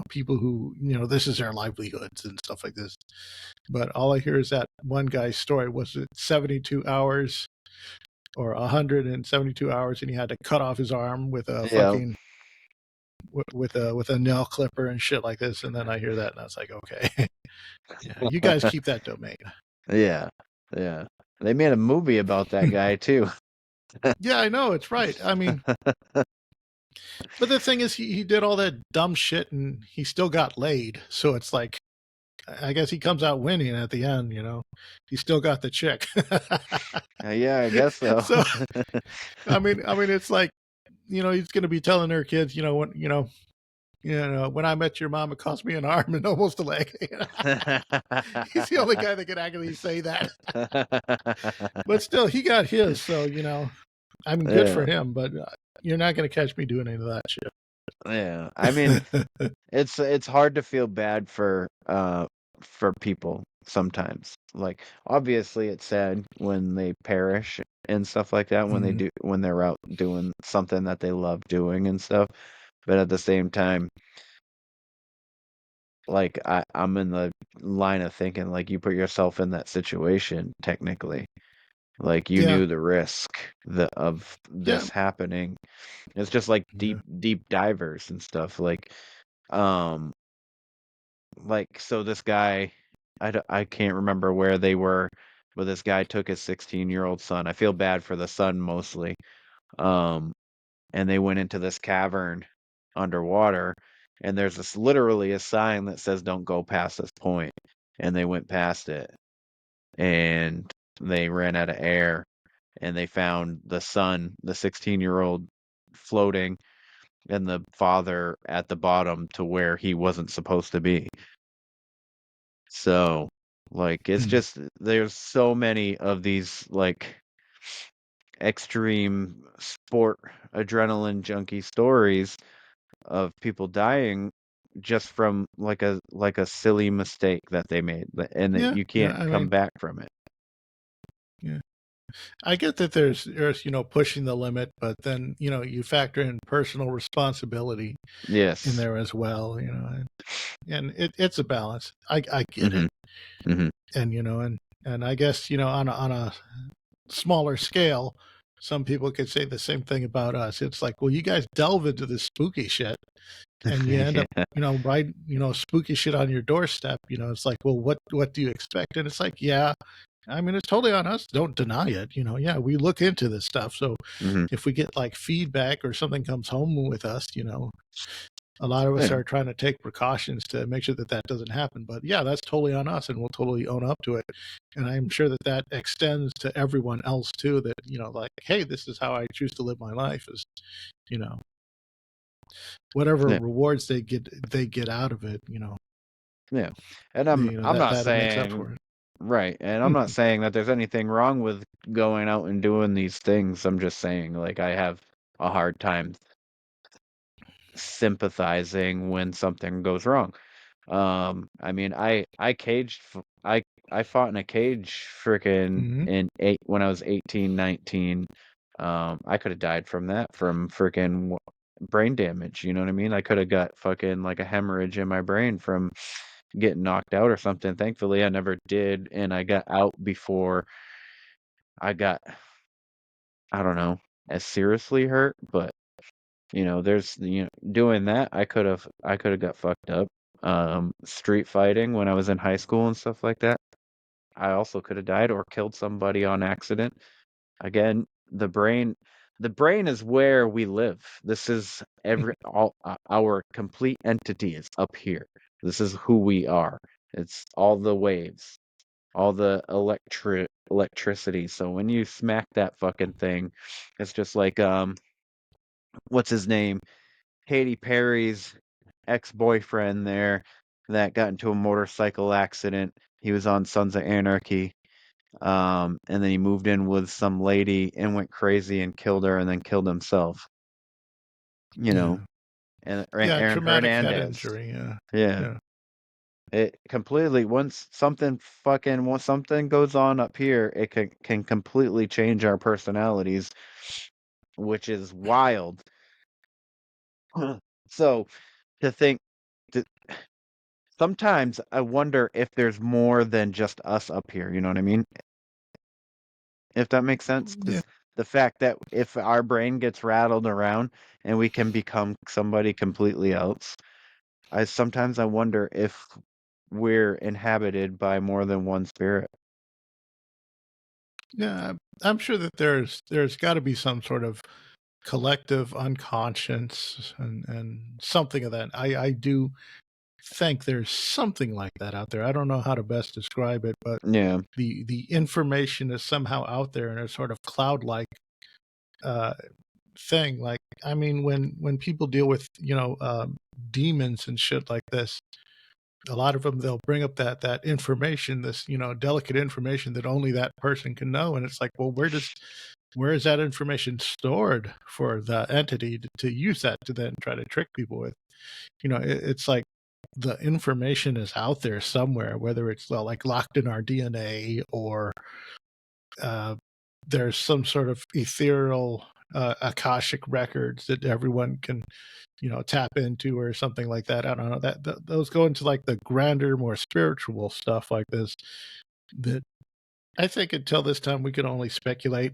S12: people who this is their livelihoods and stuff like this, but all I hear is that one guy's story. Was it 72 hours or 172 hours, and he had to cut off his arm with a
S8: Yeah.
S12: fucking with a nail clipper and shit like this. And then I hear that and I was like, okay, yeah, you guys keep that domain.
S8: Yeah. Yeah. They made a movie about that guy too.
S12: Yeah, I know, it's right. I mean, but the thing is, he did all that dumb shit and he still got laid. So it's like, I guess he comes out winning at the end. He still got the chick.
S8: Yeah, I guess so.
S12: So I mean, it's like, he's going to be telling their kids, when I met your mom, it cost me an arm and almost a leg. He's the only guy that can actually say that. But still, he got his. So, I mean, good for him. But you're not going to catch me doing any of that shit.
S8: Yeah, I mean, it's hard to feel bad for people sometimes. Like, obviously, it's sad when they perish and stuff like that, when they're out doing something that they love doing and stuff. But at the same time, like I'm in the line of thinking, like, you put yourself in that situation technically. Like, you
S12: Yeah.
S8: knew the risk of this happening. It's just like deep divers and stuff. So this guy, I can't remember where they were, but this guy took his 16-year-old son. I feel bad for the son mostly. And they went into this cavern underwater, and there's literally a sign that says don't go past this point. And they went past it, and they ran out of air, and they found the son, the 16-year-old, floating, and the father at the bottom to where he wasn't supposed to be. So, like, it's just, there's so many of these, like, extreme sport adrenaline junkie stories of people dying just from like a silly mistake that they made, and that you can't
S12: I
S8: come
S12: mean,
S8: back from it.
S12: Yeah. I get that there's pushing the limit, but then you factor in personal responsibility
S8: Yes.
S12: in there as well, and it's a balance. I get it.
S8: Mm-hmm.
S12: And and I guess on a smaller scale, some people could say the same thing about us. It's like, well, you guys delve into this spooky shit and you end up right spooky shit on your doorstep. It's like, well, what do you expect? And it's like, yeah, I mean, it's totally on us. Don't deny it. Yeah, we look into this stuff. So if we get like feedback or something comes home with us, a lot of us are trying to take precautions to make sure that that doesn't happen. But yeah, that's totally on us, and we'll totally own up to it. And I'm sure that that extends to everyone else too. That like, hey, this is how I choose to live my life. Is whatever rewards they get out of it.
S8: Yeah, and I'm not
S12: that makes up
S8: saying
S12: for it.
S8: right, and I'm not saying that there's anything wrong with going out and doing these things. I'm just saying, like, I have a hard time sympathizing when something goes wrong. I mean, I I fought in a cage freaking when I was 18, 19. I could have died from that, from freaking brain damage, you know what I mean? I could have got fucking like a hemorrhage in my brain from getting knocked out or something. Thankfully, I never did, and I got out before I got, I don't know, as seriously hurt, but there's doing that, I could have got fucked up. Street fighting when I was in high school and stuff like that. I also could have died or killed somebody on accident. Again, the brain is where we live. This is our complete entity is up here. This is who we are. It's all the waves, all the electricity. So when you smack that fucking thing, it's just like what's his name? Katy Perry's ex-boyfriend there that got into a motorcycle accident. He was on Sons of Anarchy. And then he moved in with some lady and went crazy and killed her and then killed himself.
S12: Yeah.
S8: And
S12: Yeah,
S8: Aaron
S12: traumatic head
S8: Hernandez.
S12: injury. Yeah.
S8: Yeah. It completely once something goes on up here, it can completely change our personalities, which is wild. So to think that sometimes I wonder if there's more than just us up here, you know what I mean? If that makes sense,
S12: Yeah.
S8: because the fact that if our brain gets rattled around and we can become somebody completely else, I wonder if we're inhabited by more than one spirit.
S12: Yeah, I'm sure that there's got to be some sort of collective unconscious and something of that. I do think there's something like that out there. I don't know how to best describe it, but
S8: Yeah.
S12: the information is somehow out there in a sort of cloud-like uh, thing. Like, I mean, when people deal with demons and shit like this, a lot of them, they'll bring up that information, this delicate information that only that person can know, and it's like, well, where is that information stored for the entity to use that to then try to trick people with? It's like the information is out there somewhere, whether it's like locked in our DNA or there's some sort of ethereal akashic records that everyone can tap into or something like that. I don't know, that those go into like the grander, more spiritual stuff like this, that I think until this time we can only speculate.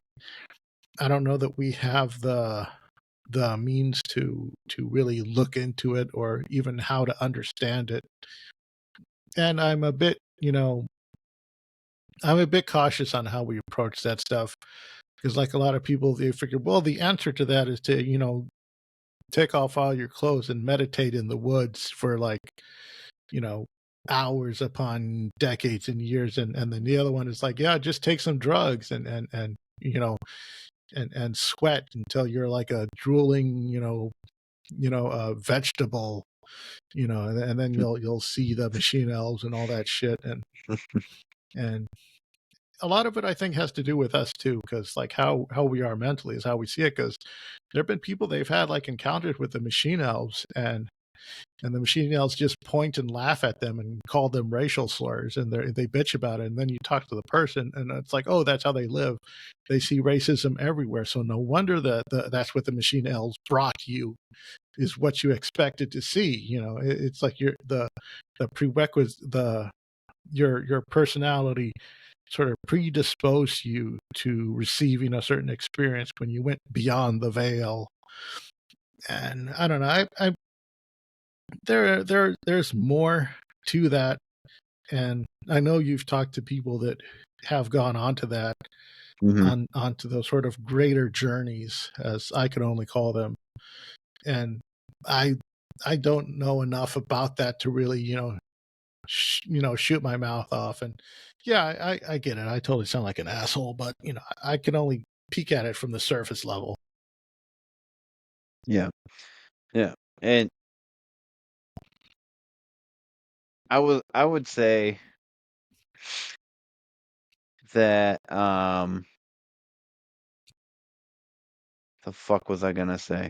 S12: I don't know that we have the means to really look into it or even how to understand it. And I'm a bit cautious on how we approach that stuff, because like a lot of people, they figure, well, the answer to that is to take off all your clothes and meditate in the woods for like hours upon decades and years, and then the other one is like, yeah, just take some drugs and and sweat until you're like a drooling vegetable, and then you'll see the machine elves and all that shit. And a lot of it, I think, has to do with us too, because like how we are mentally is how we see it. Because there have been people, they've had like encounters with the machine elves, and the machine elves just point and laugh at them and call them racial slurs, and they bitch about it. And then you talk to the person, and it's like, oh, that's how they live. They see racism everywhere, so no wonder that that's what the machine elves brought you, is what you expected to see. It's like the prerequisite, your personality sort of predisposed you to receiving a certain experience when you went beyond the veil. And I don't know, I there's more to that, and I know you've talked to people that have gone onto that, onto those sort of greater journeys, as I can only call them. And I don't know enough about that to really shoot my mouth off. And yeah, I get it. I totally sound like an asshole, but I can only peek at it from the surface level.
S8: Yeah. And I would say that the fuck was I gonna say?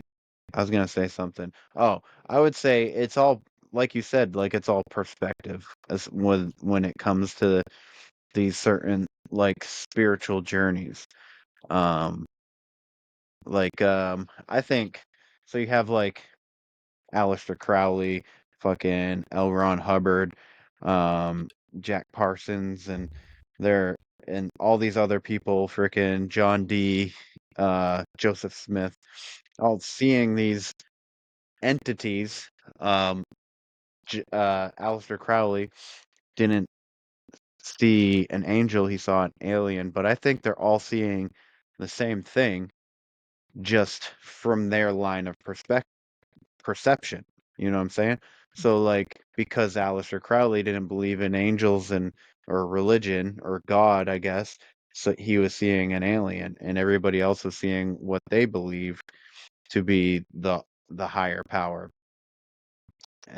S8: I was gonna say something. Oh, I would say it's all, like you said, like it's all perspective as when it comes to these certain like spiritual journeys. Um, I think so. You have like Aleister Crowley, fucking L. Ron Hubbard, um, Jack Parsons, and they're and all these other people, freaking John Dee, Joseph Smith, all seeing these entities. Aleister Crowley didn't see an angel; he saw an alien. But I think they're all seeing the same thing, just from their line of perception. You know what I'm saying? So like because Aleister Crowley didn't believe in angels and or religion or God, I guess, so he was seeing an alien and everybody else was seeing what they believe to be the higher power.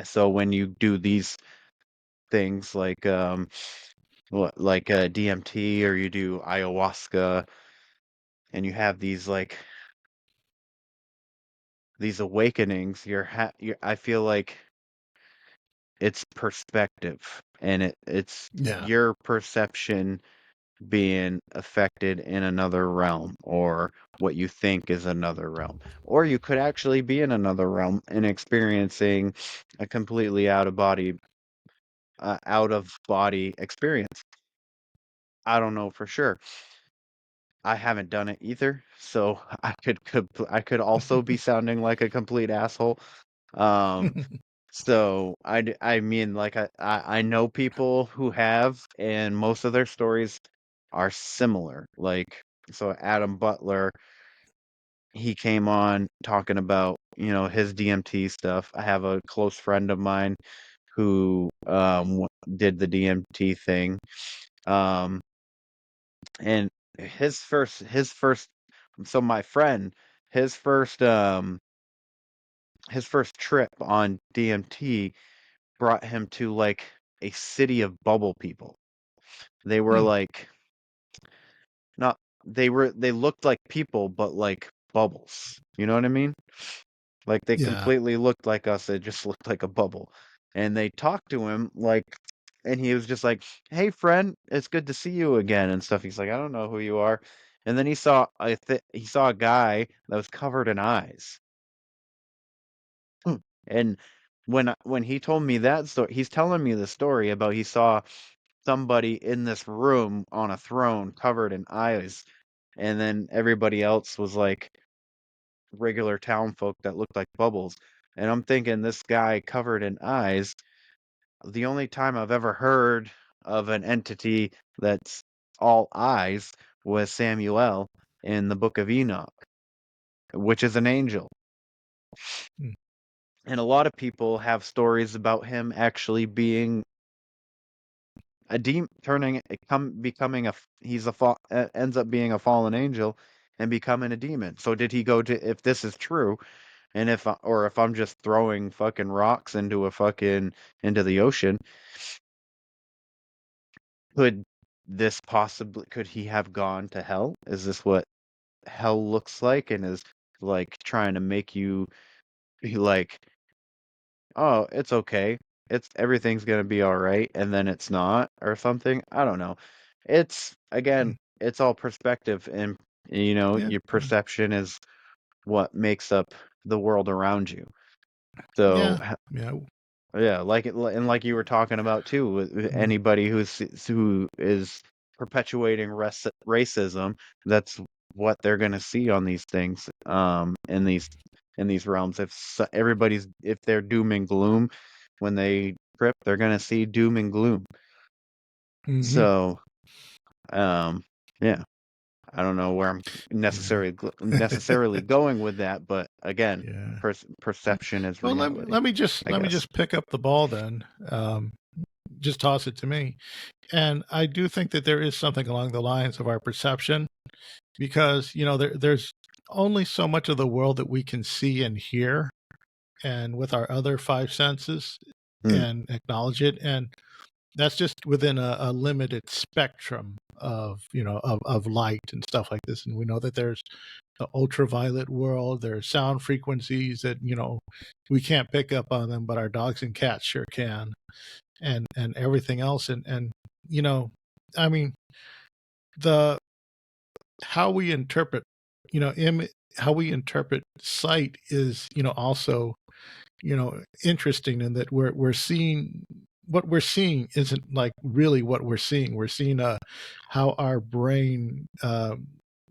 S8: So when you do these things like DMT or you do ayahuasca and you have these like these awakenings, I feel like it's perspective and it's
S12: Yeah.
S8: your perception being affected in another realm or what you think is another realm, or you could actually be in another realm and experiencing a completely out of body experience. I don't know for sure. I haven't done it either, so I could also be sounding like a complete asshole. um So I mean, like I know people who have, and most of their stories are similar. Like so, Adam Butler, he came on talking about his DMT stuff. I have a close friend of mine who did the DMT thing, um, and his first. So my friend, his first um his first trip on DMT brought him to like a city of bubble people. They were
S12: Hmm.
S8: like not they looked like people but like bubbles. You know what I mean? Like they
S12: Yeah.
S8: completely looked like us, they just looked like a bubble. And they talked to him like and he was just like, "Hey friend, it's good to see you again," and stuff. He's like, "I don't know who you are." And then he saw a guy that was covered in eyes. And when he told me that story, he's telling me the story about he saw somebody in this room on a throne covered in eyes, and then everybody else was like regular town folk that looked like bubbles. And I'm thinking this guy covered in eyes, the only time I've ever heard of an entity that's all eyes was Samuel in the book of Enoch, which is an angel.
S12: Hmm.
S8: And a lot of people have stories about him actually being a demon, becoming ends up being a fallen angel and becoming a demon. So did he go to, if this is true, and if I'm just throwing fucking rocks into into the ocean, could could he have gone to hell? Is this what hell looks like, and is like trying to make you be like, oh, it's okay. Everything's gonna be all right, and then it's not, or something. I don't know. It's
S12: Hmm.
S8: again, it's all perspective, and
S12: Yeah.
S8: your perception is what makes up the world around you.
S12: Yeah.
S8: So
S12: Yeah.
S8: yeah, and like you were talking about too, with
S12: Hmm.
S8: anybody who is perpetuating racism, that's what they're gonna see on these things, in these realms. If they're doom and gloom when they trip, they're gonna see doom and gloom.
S12: Hmm.
S8: So, um, yeah, I don't know where I'm
S12: Yeah.
S8: necessarily going with that, but again,
S12: Yeah.
S8: perception is
S12: Well,
S8: reality, I
S12: let me
S8: guess.
S12: just pick up the ball then. Just toss it to me. And I do think that there is something along the lines of our perception because, there's only so much of the world that we can see and hear and with our other five senses
S8: Hmm.
S12: and acknowledge it. And that's just within a limited spectrum of, of light and stuff like this. And we know that there's the ultraviolet world, there's sound frequencies that, we can't pick up on them, but our dogs and cats sure can, and everything else. And, I mean, how we interpret, how we interpret sight is, also, interesting in that we're seeing what we're seeing isn't like really what we're seeing. We're seeing how our brain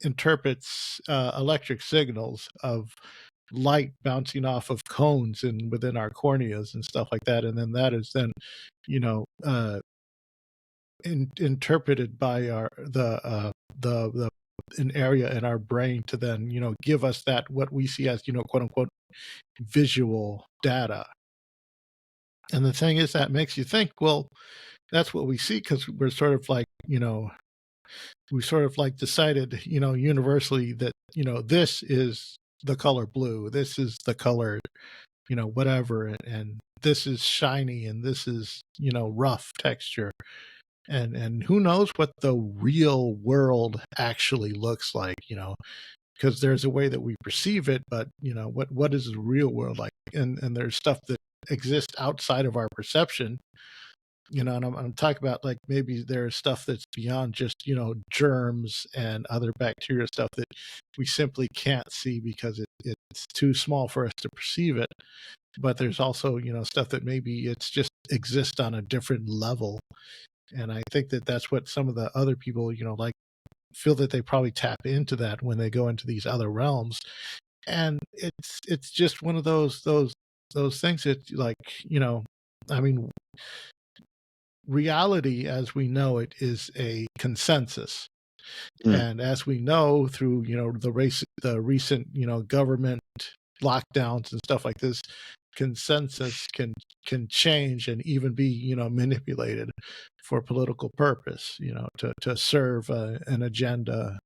S12: interprets electric signals of light bouncing off of cones and within our corneas and stuff like that, and then that is then, you know, interpreted by the an area in our brain to then give us that what we see as quote unquote visual data. And the thing is, that makes you think, well, that's what we see because we're sort of like, we sort of like decided, universally that, this is the color blue, this is the color, whatever, and this is shiny and this is, rough texture. And who knows what the real world actually looks like, because there's a way that we perceive it, but what is the real world like? And there's stuff that exists outside of our perception, and I'm talking about like maybe there's stuff that's beyond just germs and other bacteria stuff that we simply can't see because it's too small for us to perceive it. But there's also stuff that maybe it's just exists on a different level. And I think that that's what some of the other people, like feel that they probably tap into that when they go into these other realms. And it's just one of those things that like, I mean, reality as we know it is a consensus. And as we know through, the recent, government lockdowns and stuff like this, consensus can change and even be manipulated for political purpose, to serve an agenda,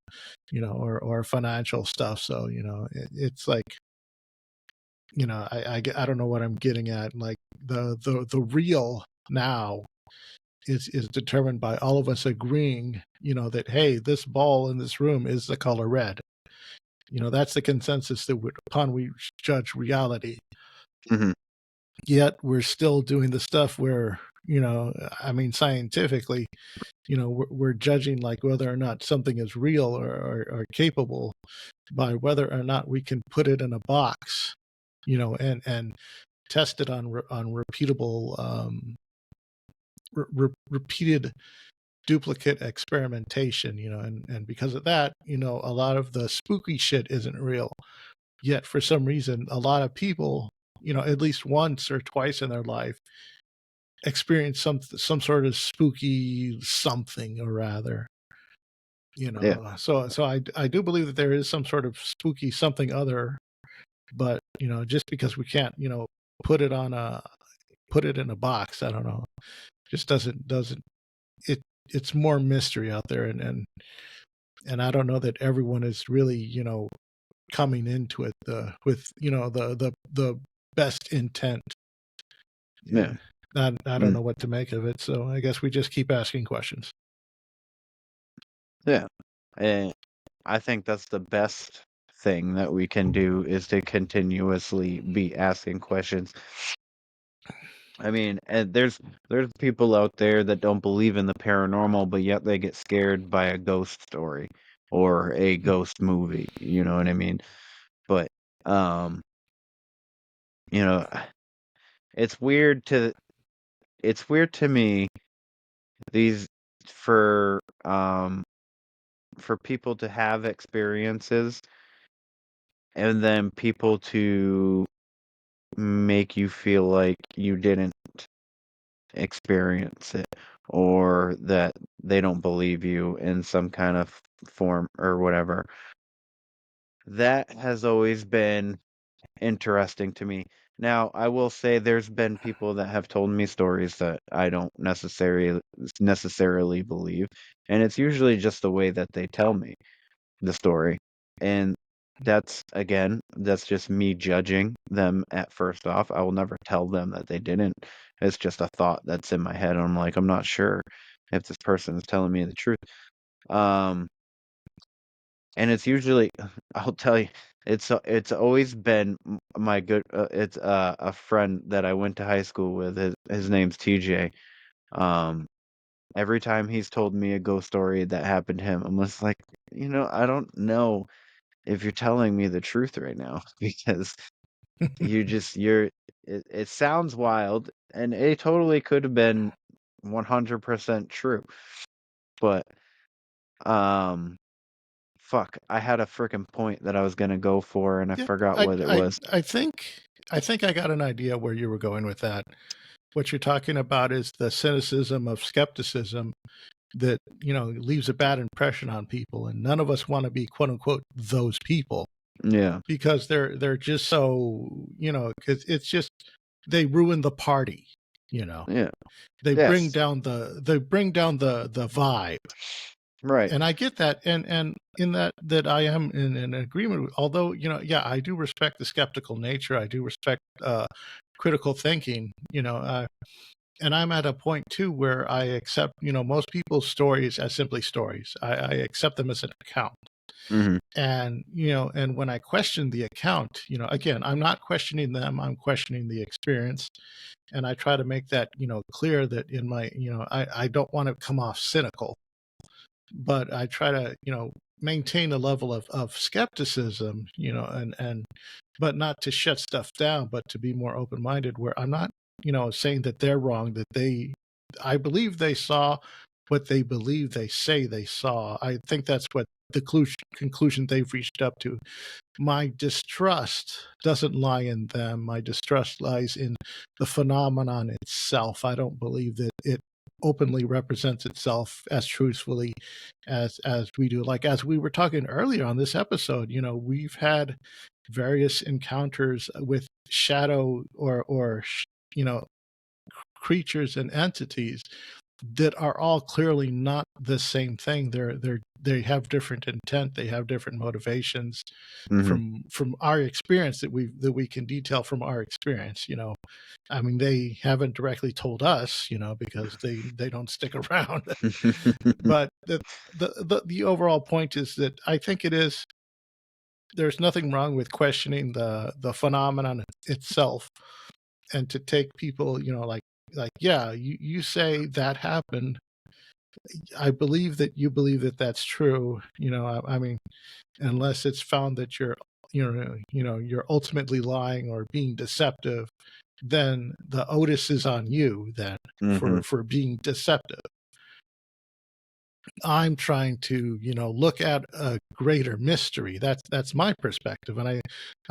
S12: or financial stuff. So it's like, I don't know what I'm getting at. Like the real now is determined by all of us agreeing, that hey, this ball in this room is the color red. That's the consensus that upon we judge reality.
S8: Mm-hmm.
S12: Yet we're still doing the stuff where, I mean, scientifically, we're judging like whether or not something is real or capable by whether or not we can put it in a box, and test it on repeatable, repeated duplicate experimentation, and because of that, a lot of the spooky shit isn't real. Yet for some reason, a lot of people, at least once or twice in their life, experience some sort of spooky something or rather.
S8: Yeah.
S12: So I do believe that there is some sort of spooky something other, but just because we can't, put it in a box, I don't know, just doesn't it's more mystery out there, and I don't know that everyone is really, coming into it with the best intent.
S8: Yeah.
S12: I don't know what to make of it, so I guess we just keep asking questions.
S8: Yeah. And I think that's the best thing that we can do is to continuously be asking questions. I mean, and there's people out there that don't believe in the paranormal, but yet they get scared by a ghost story or a ghost movie. You know what I mean? But you know, it's weird to me these for people to have experiences and then people to make you feel like you didn't experience it or that they don't believe you in some kind of form or whatever. That has always been interesting to me. Now, I will say there's been people that have told me stories that I don't necessarily believe, and it's usually just the way that they tell me the story. And that's just me judging them at first off. I will never tell them that they didn't. It's just a thought that's in my head. And I'm like, I'm not sure if this person is telling me the truth. And it's usually, I'll tell you, it's always been my good. It's a friend that I went to high school with. His name's TJ. every time he's told me a ghost story that happened to him, I'm just like, I don't know if you're telling me the truth right now because it sounds wild and it totally could have been 100% true. But fuck, I had a freaking point that I was gonna go for and I
S12: Yeah,
S8: forgot what it was.
S12: I think I got an idea where you were going with that. What you're talking about is the cynicism of skepticism that, leaves a bad impression on people, and none of us want to be quote unquote those people
S8: Yeah.
S12: because they're just so, because it's just they ruin the party,
S8: Yeah.
S12: They
S8: Yes.
S12: bring down the vibe.
S8: Right.
S12: And I get that, and in that I am in an agreement with, although, yeah, I do respect the skeptical nature. I do respect critical thinking, and I'm at a point too where I accept, most people's stories as simply stories. I accept them as an account.
S8: Mm-hmm.
S12: And, and when I question the account, again, I'm not questioning them, I'm questioning the experience. And I try to make that, clear that in my, I don't want to come off cynical, but I try to, maintain a level of skepticism, but not to shut stuff down, but to be more open-minded where I'm not, saying that they're wrong, that I believe they saw what they believe they say they saw. I think that's what the conclusion they've reached up to. My distrust doesn't lie in them. My distrust lies in the phenomenon itself. I don't believe that it openly represents itself as truthfully as we do. Like, as we were talking earlier on this episode, we've had various encounters with shadow or creatures and entities that are all clearly not the same thing. They have different intent. They have different motivations.
S8: Mm-hmm.
S12: From our experience that we can detail from our experience. I mean, they haven't directly told us, because they don't stick around. But the overall point is that I think there's nothing wrong with questioning the phenomenon itself, and to take people, like, yeah, you say that happened. I believe that you believe that that's true. I mean, unless it's found that you're ultimately lying or being deceptive, then the onus is on you then
S8: Mm-hmm.
S12: for being deceptive. I'm trying to, look at a greater mystery. That's my perspective, and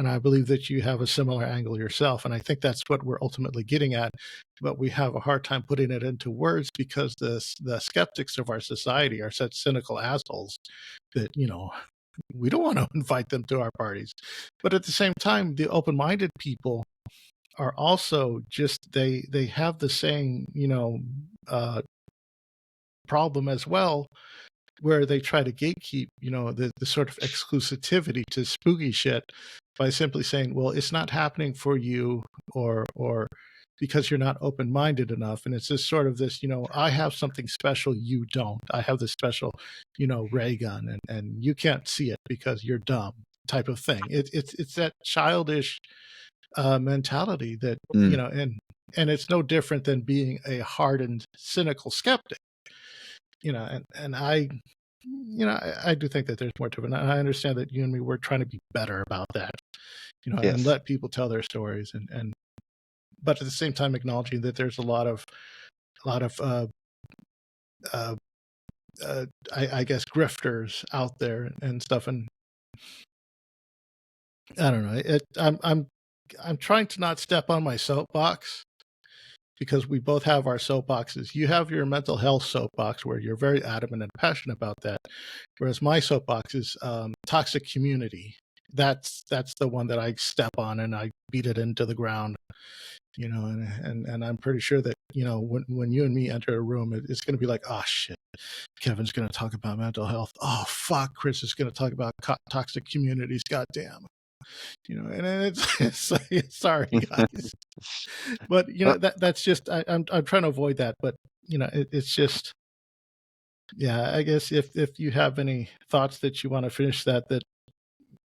S12: I believe that you have a similar angle yourself, and I think that's what we're ultimately getting at. But we have a hard time putting it into words because the skeptics of our society are such cynical assholes that we don't want to invite them to our parties. But at the same time, the open-minded people are also just they have the same problem as well, where they try to gatekeep, the sort of exclusivity to spooky shit by simply saying, well, it's not happening for you, or because you're not open-minded enough. And it's just sort of this, I have something special you don't. I have this special, ray gun, and you can't see it because you're dumb type of thing. It's that childish mentality that, and it's no different than being a hardened, cynical skeptic. And I do think that there's more to it. And I understand that you and me, we're trying to be better about that,
S8: Yes.
S12: and let people tell their stories, but at the same time acknowledging that there's a lot of I guess grifters out there and stuff. And I don't know. I'm trying to not step on my soapbox, because we both have our soapboxes. You have your mental health soapbox where you're very adamant and passionate about that, whereas my soapbox is toxic community. That's the one that I step on and I beat it into the ground. And I'm pretty sure that when you and me enter a room, it's going to be like, oh shit, Kevin's going to talk about mental health. Oh fuck, Chris is going to talk about toxic communities. Goddamn. And it's like, sorry guys, but that's just I'm trying to avoid that. But it's just, yeah, I guess if you have any thoughts that you want to finish that,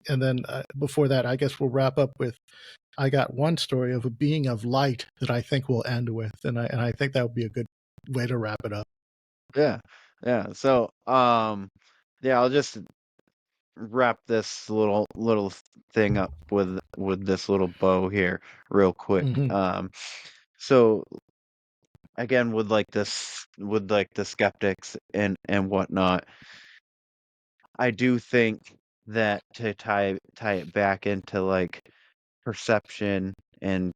S12: and then before that, I guess we'll wrap up with, I got one story of a being of light that I think we'll end with, and I think that would be a good way to wrap it up.
S8: Yeah. Yeah. So, yeah, I'll just wrap this little thing up with this little bow here real quick.
S12: Hmm.
S8: So again, with like the skeptics and whatnot, I do think that to tie it back into like perception and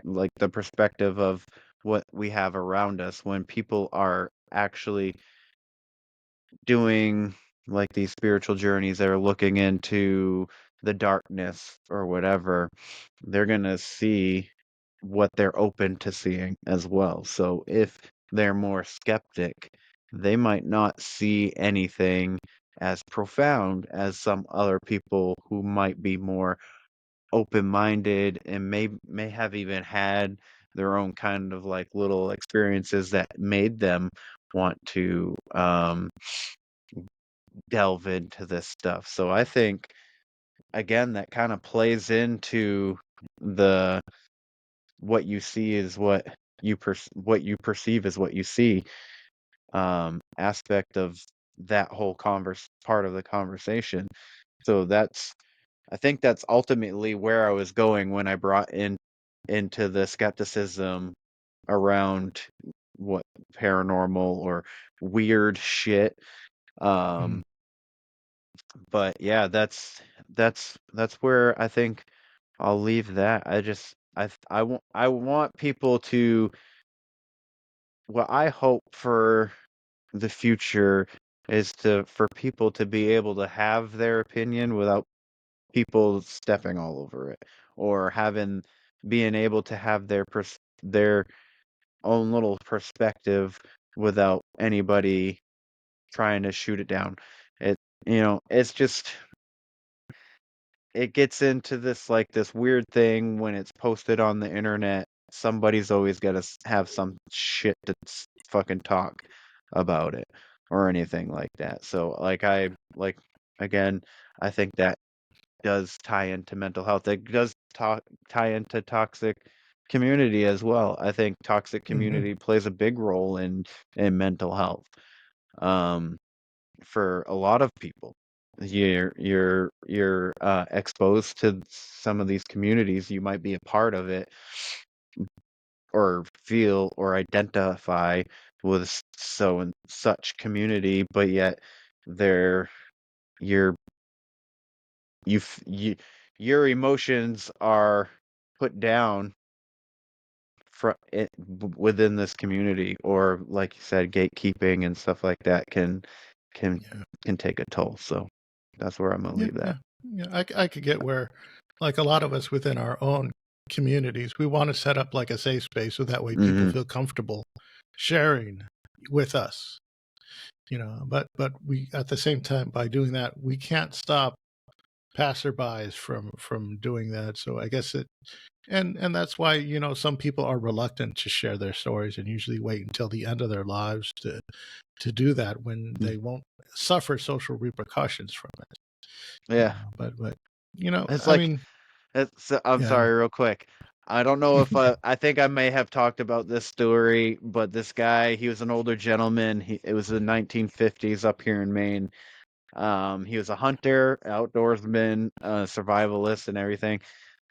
S8: like the perspective of what we have around us when people are actually doing like these spiritual journeys, they're looking into the darkness or whatever, they're going to see what they're open to seeing as well. So if they're more skeptic, they might not see anything as profound as some other people who might be more open-minded and may have even had their own kind of like little experiences that made them want to delve into this stuff. So I think again that kind of plays into the what you see is what you perceive is what you see aspect of that whole part of the conversation. So I think that's ultimately where I was going when I brought into the skepticism around what paranormal or weird shit.
S12: Hmm.
S8: Um, but yeah, that's where I think I'll leave that. I want people to what I hope for the future is for people to be able to have their opinion without people stepping all over it or being able to have their own little perspective without anybody trying to shoot it down. It it's just it gets into this weird thing when it's posted on the internet. Somebody's always got to have some shit to fucking talk about it or anything like that. So like again, I think that does tie into mental health. It does tie into toxic community as well. I think toxic
S12: Hmm.
S8: community plays a big role in mental health. Um, for a lot of people. You're exposed to some of these communities. You might be a part of it or feel or identify with so and such community, but yet they're your you f- you your emotions are put down within this community, or like you said, gatekeeping and stuff like that can
S12: Yeah.
S8: can take a toll. So that's where I'm gonna
S12: Yeah.
S8: leave that.
S12: Yeah. Yeah. I could get where, like a lot of us within our own communities, we want to set up like a safe space so that way people
S8: Hmm.
S12: feel comfortable sharing with us. But we at the same time by doing that we can't stop passerbys from doing that. So I guess it and that's why some people are reluctant to share their stories and usually wait until the end of their lives to do that when they won't suffer social repercussions from it.
S8: Yeah,
S12: But
S8: it's
S12: I
S8: like
S12: mean,
S8: I'm
S12: yeah.
S8: sorry, real quick. I don't know if I think I may have talked about this story, but this guy, he was an older gentleman. It was the 1950s up here in Maine. He was a hunter, outdoorsman, survivalist, and everything.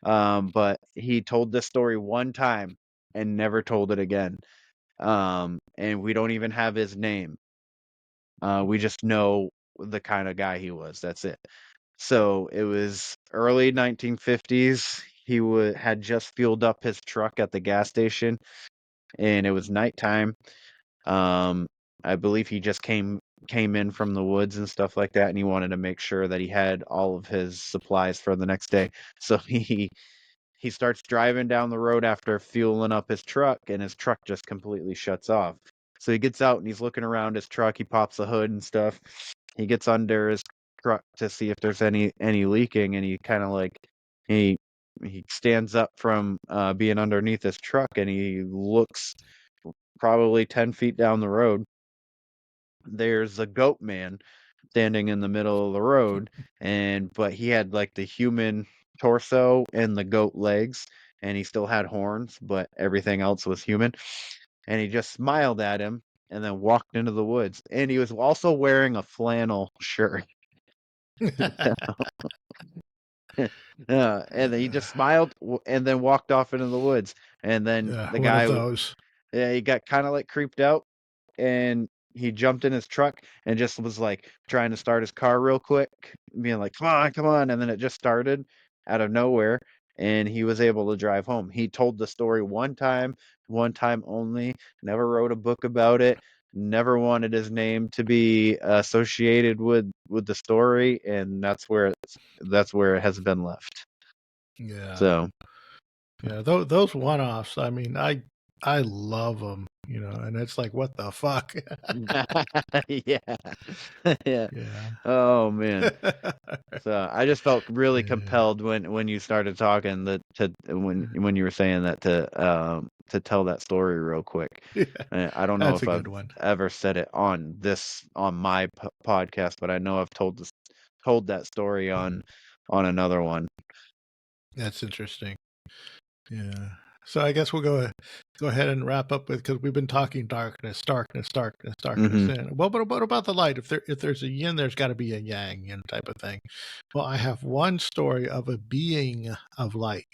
S8: But he told this story one time and never told it again. And we don't even have his name. We just know the kind of guy he was. That's it. So it was early 1950s. He had just fueled up his truck at the gas station, and it was nighttime. Um, I believe he just came in from the woods and stuff like that, and he wanted to make sure that he had all of his supplies for the next day. So he starts driving down the road after fueling up his truck, and his truck just completely shuts off. So he gets out and he's looking around his truck. He pops the hood and stuff. He gets under his truck to see if there's any leaking, and he kind of like he he stands up from being underneath his truck, and he looks probably 10 feet down the road. There's a goat man standing in the middle of the road, but he had like the human torso and the goat legs, and he still had horns, but everything else was human. And he just smiled at him, and then walked into the woods. And he was also wearing a flannel shirt. And then he just smiled and then walked off into the woods. And then the
S12: one
S8: guy,
S12: of those.
S8: he got kind of like creeped out, and he jumped in his truck and just was like trying to start his car real quick, being like, come on. And then it just started out of nowhere, and he was able to drive home. He told the story one time only, never wrote a book about it, never wanted his name to be associated with the story, and that's where it has been left.
S12: Yeah.
S8: So
S12: yeah, those one-offs. I mean, I love them, and it's like, what the fuck?
S8: yeah. Yeah.
S12: Yeah.
S8: Oh man. So I just felt really compelled when you started talking when you were saying that to tell that story real quick.
S12: Yeah,
S8: I don't know
S12: that's
S8: if
S12: a
S8: I've
S12: good one.
S8: ever said it on my podcast, but I know I've told that story on another one.
S12: That's interesting. Yeah. So I guess we'll go ahead and wrap up with, because we've been talking darkness.
S8: Mhm.
S12: And well, but what about the light? If there's a yin, there's got to be a yang, type of thing. Well, I have one story of a being of light.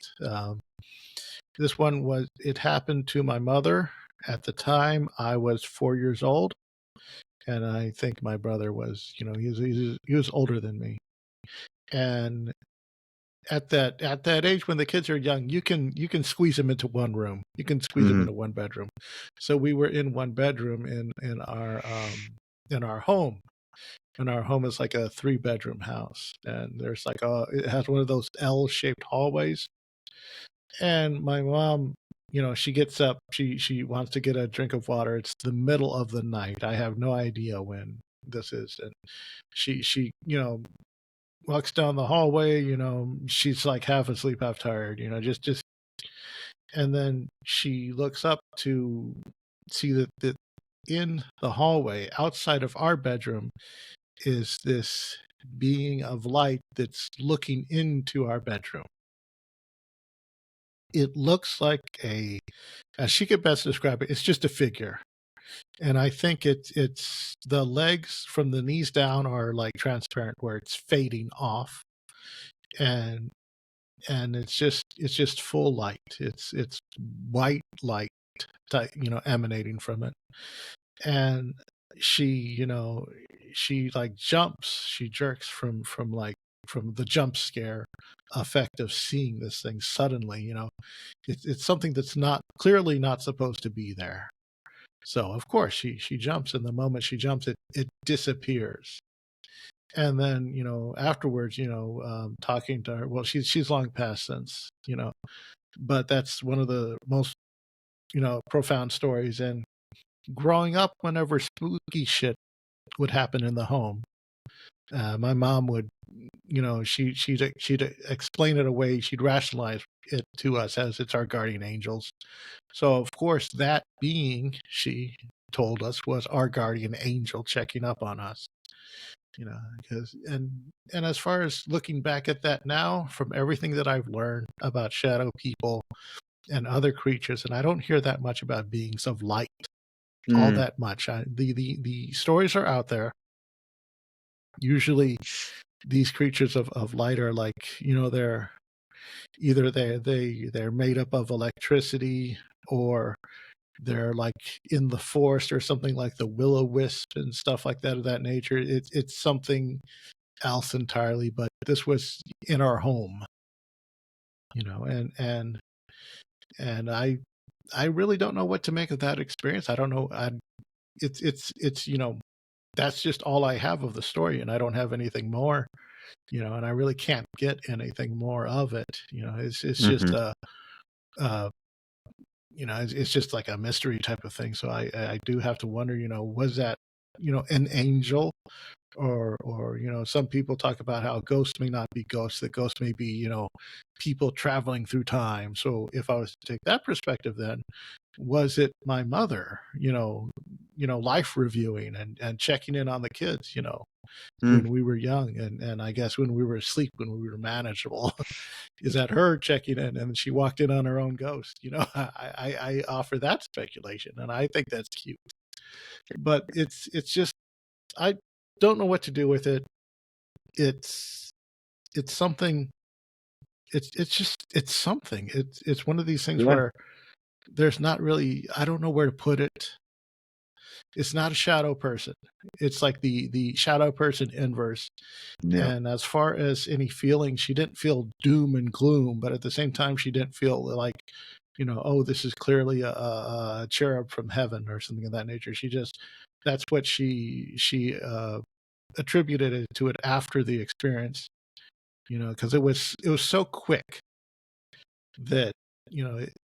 S12: This one it happened to my mother. At the time, I was 4 years old, and I think my brother was, he was older than me. And at that age, when the kids are young, you can squeeze them into one room. You can squeeze them into one bedroom. So we were in one bedroom in our home. And our home is like a 3-bedroom house, and there's like it has one of those L-shaped hallways. And my mom, she gets up, she wants to get a drink of water. It's the middle of the night. I have no idea when this is, and she walks down the hallway. She's like half asleep, half tired. Just, and then she looks up to see that in the hallway outside of our bedroom is this being of light that's looking into our bedroom. It looks like as she could best describe it, it's just a figure. And I think it's the legs from the knees down are like transparent, where it's fading off. And it's just full light. It's white light, emanating from it. And she like jumps, she jerks from the jump scare effect of seeing this thing suddenly. It's something that's clearly not supposed to be there. So of course she jumps, and the moment she jumps, it disappears. And then afterwards, talking to her, well, she's long passed since, but that's one of the most profound stories. And growing up, whenever spooky shit would happen in the home, my mom would, she'd explain it away. She'd rationalize it to us as it's our guardian angels. So of course that being, she told us, was our guardian angel checking up on us. Because and as far as looking back at that now, from everything that I've learned about shadow people and other creatures, and I don't hear that much about beings of light, all that much. The stories are out there. Usually these creatures of light are like, they're either they're made up of electricity, or they're like in the forest, or something like the will-o-wisp and stuff like that, of that nature. It's something else entirely, but this was in our home, and I really don't know what to make of that experience. I don't know. It's that's just all I have of the story, and I don't have anything more, and I really can't get anything more of it. It's just it's just like a mystery type of thing. So I do have to wonder, was that, an angel, or some people talk about how ghosts may not be ghosts, that ghosts may be, people traveling through time. So if I was to take that perspective, then was it my mother, life reviewing and checking in on the kids, when we were young, and I guess when we were asleep, when we were manageable. Is that her checking in, and she walked in on her own ghost? I offer that speculation, and I think that's cute. But it's just, I don't know what to do with it. It's something. It's just, it's something. It's one of these things
S8: Yeah.
S12: where there's not really, I don't know where to put it. It's not a shadow person. It's like the shadow person inverse.
S8: Yeah.
S12: And as far as any feeling, she didn't feel doom and gloom, but at the same time, she didn't feel like, oh, this is clearly a cherub from heaven or something of that nature. She just, that's what she attributed it to it after the experience, because it was so quick that,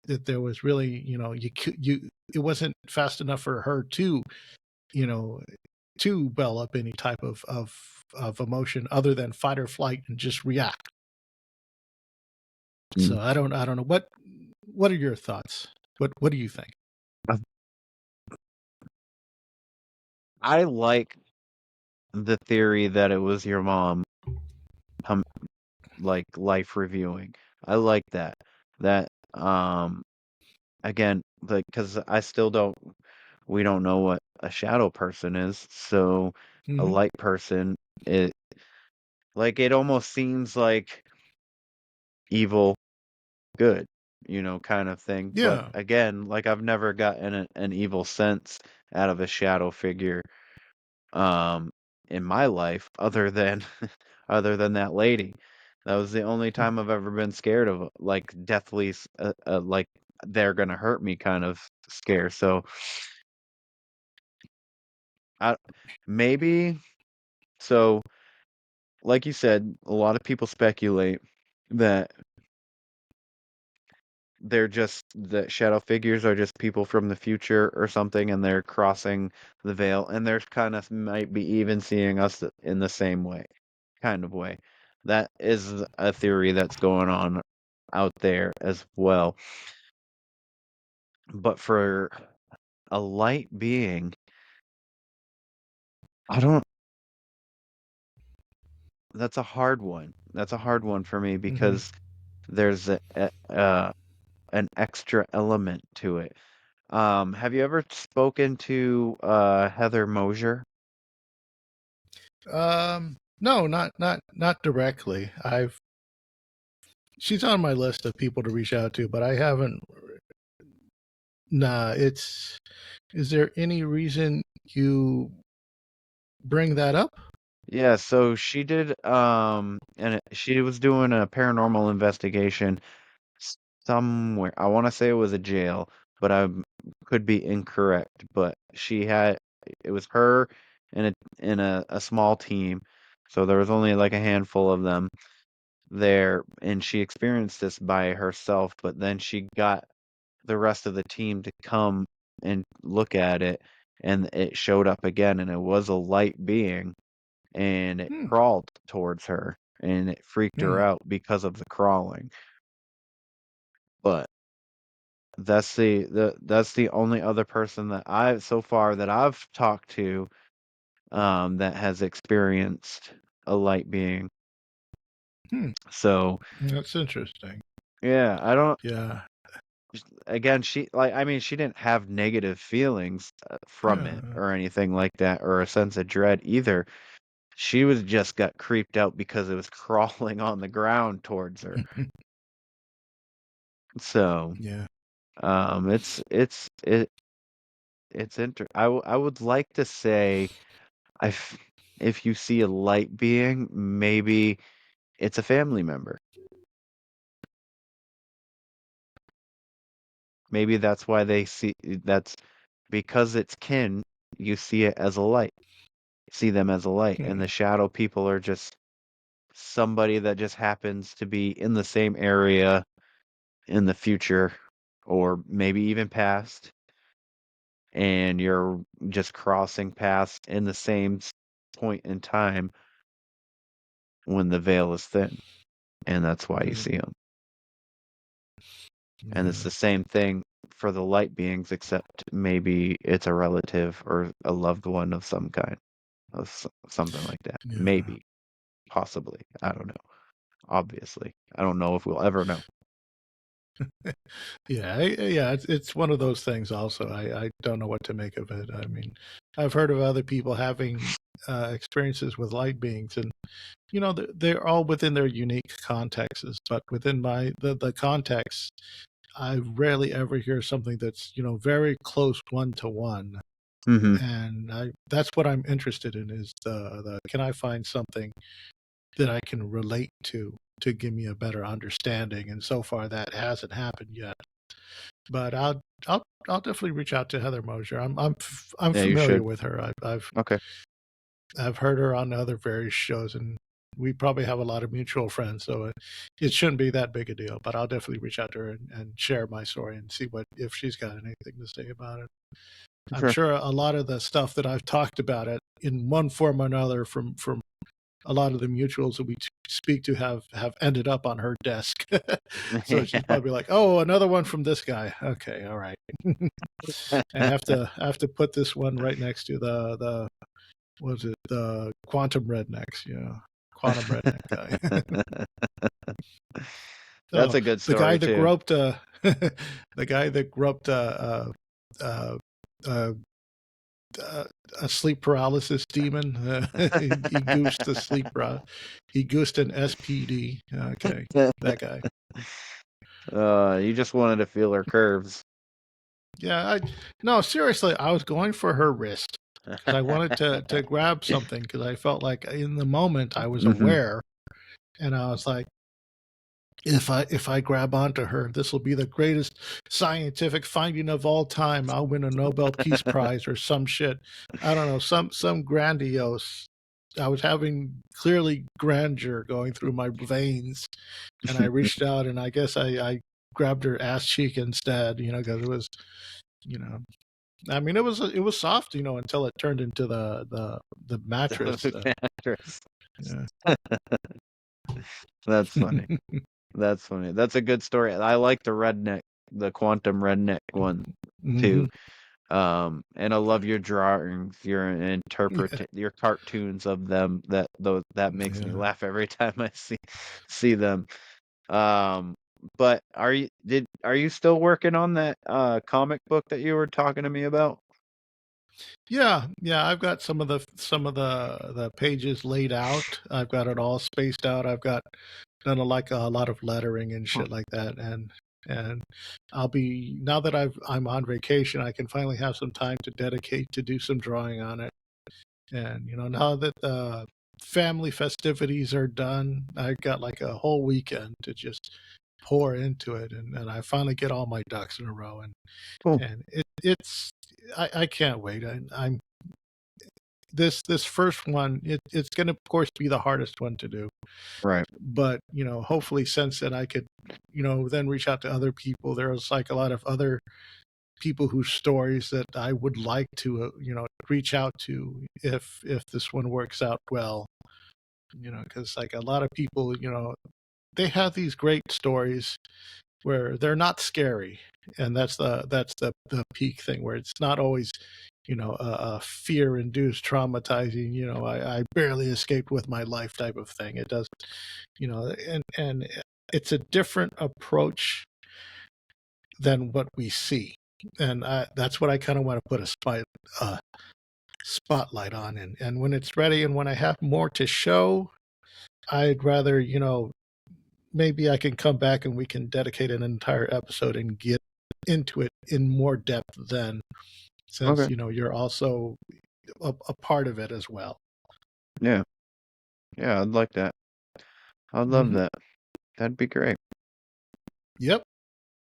S12: that there was really, it wasn't fast enough for her to, you know, to bell up any type of emotion other than fight or flight and just react. So I don't know what are your thoughts? What do you think?
S8: I like the theory that it was your mom, like life reviewing. I like that. That again, like, because we don't know what a shadow person is. So a
S12: Mhm.
S8: light person, it almost seems like evil, good, kind of thing. But
S12: Yeah.
S8: again, like I've never gotten an evil sense out of a shadow figure um in my life other than other than that lady. That was the only time I've ever been scared of like deathly like they're gonna hurt me kind of scare. So I maybe so like you said, a lot of people speculate that that shadow figures are just people from the future or something, and they're crossing the veil, and they're kind of might be even seeing us in the same way, kind of way. That is a theory that's going on out there as well. But for a light being, I don't. That's a hard one. That's a hard one for me
S12: Mhm.
S8: because there's an extra element to it. Have you ever spoken to Heather Mosier?
S12: No, not directly. She's on my list of people to reach out to, but I haven't. Nah, is there any reason you bring that up?
S8: Yeah, so she did she was doing a paranormal investigation somewhere. I want to say it was a jail, but I could be incorrect. But it was her and a small team. So there was only like a handful of them there, and she experienced this by herself, but then she got the rest of the team to come and look at it, and it showed up again, and it was a light being, and it
S12: Hmm.
S8: crawled towards her, and it freaked her
S12: Hmm.
S8: out because of the crawling. But that's the only other person that I've talked to that has experienced a light being.
S12: Hmm.
S8: So
S12: That's interesting.
S8: yeah, I don't.
S12: Yeah.
S8: Again, she didn't have negative feelings from it
S12: Yeah.
S8: or anything like that, or a sense of dread either. She was just got creeped out because it was crawling on the ground towards her. So,
S12: Yeah.
S8: I would like to say if you see a light being, maybe it's a family member. Maybe that's why that's because it's kin, you see it as a light. See them as a light, and
S12: Hmm.
S8: the shadow people are just somebody that just happens to be in the same area in the future or maybe even past, and you're just crossing paths in the same point in time when the veil is thin, and that's why you
S12: Hmm.
S8: see them. And it's
S12: Yeah.
S8: the same thing for the light beings, except maybe it's a relative or a loved one of some kind, something like that.
S12: Yeah.
S8: Maybe, possibly, I don't know. Obviously, I don't know if we'll ever know.
S12: Yeah, it's one of those things. Also, I don't know what to make of it. I mean, I've heard of other people having experiences with light beings, and they're all within their unique contexts. But within the context, I rarely ever hear something that's very close one to one.
S8: Mm-hmm.
S12: And that's what I'm interested in, is the can I find something that I can relate to give me a better understanding. And so far that hasn't happened yet. But I'll definitely reach out to Heather Mosier. I'm
S8: Yeah, you
S12: familiar
S8: should.
S12: with her.
S8: Okay.
S12: I've heard her on other various shows, and we probably have a lot of mutual friends, so it shouldn't be that big a deal. But I'll definitely reach out to her and share my story and see if she's got anything to say about it. I'm sure a lot of the stuff that I've talked about it in one form or another from a lot of the mutuals that we speak to have ended up on her desk. So she's probably like, "Oh, another one from this guy. Okay, all right." I have to put this one right next to the was it the Quantum Rednecks? Yeah, Quantum Redneck guy.
S8: That's a good
S12: The guy
S8: story
S12: that
S8: too.
S12: groped the guy that groped uh, a sleep paralysis demon. He goosed the sleep he goosed an SPD. Okay, that guy.
S8: You just wanted to feel her curves.
S12: Yeah, no, seriously, I was going for her wrist because I wanted to grab something, because I felt like in the moment I was aware, and I was like, if I grab onto her, this will be the greatest scientific finding of all time. I'll win a Nobel Peace Prize or some shit. I don't know, some grandiose. I was having clearly grandeur going through my veins, and I reached out, and I guess I grabbed her ass cheek instead, because it was, I mean, it was soft, until it turned into the mattress.
S8: Mattress.
S12: Yeah.
S8: That's funny. That's funny. That's a good story. I like the Quantum Redneck one too. And I love your drawings, your cartoons of them. That makes me laugh every time I see them. But are you still working on that comic book that you were talking to me about?
S12: Yeah, I've got some of the pages laid out. I've got it all spaced out. I've got done a lot of lettering and shit like that, and I'll be, now that I'm on vacation, I can finally have some time to dedicate to do some drawing on it. And now that the family festivities are done, I've got like a whole weekend to just pour into it, and I finally get all my ducks in a row, and it's I can't wait. I'm this first one. It's going to, of course, be the hardest one to do.
S8: Right.
S12: But hopefully, since then, I could then reach out to other people. There's like a lot of other people whose stories that I would like to reach out to if this one works out well. Because like a lot of people, they have these great stories where they're not scary, and that's the peak thing, where it's not always a fear induced traumatizing, I barely escaped with my life type of thing. It does, and it's a different approach than what we see, and that's what I kind of want to put a spotlight on. And when it's ready, and when I have more to show, I'd rather maybe I can come back and we can dedicate an entire episode and get into it in more depth then, since you're also a part of it as well.
S8: Yeah, I'd like that. I'd love that. That'd be great.
S12: Yep.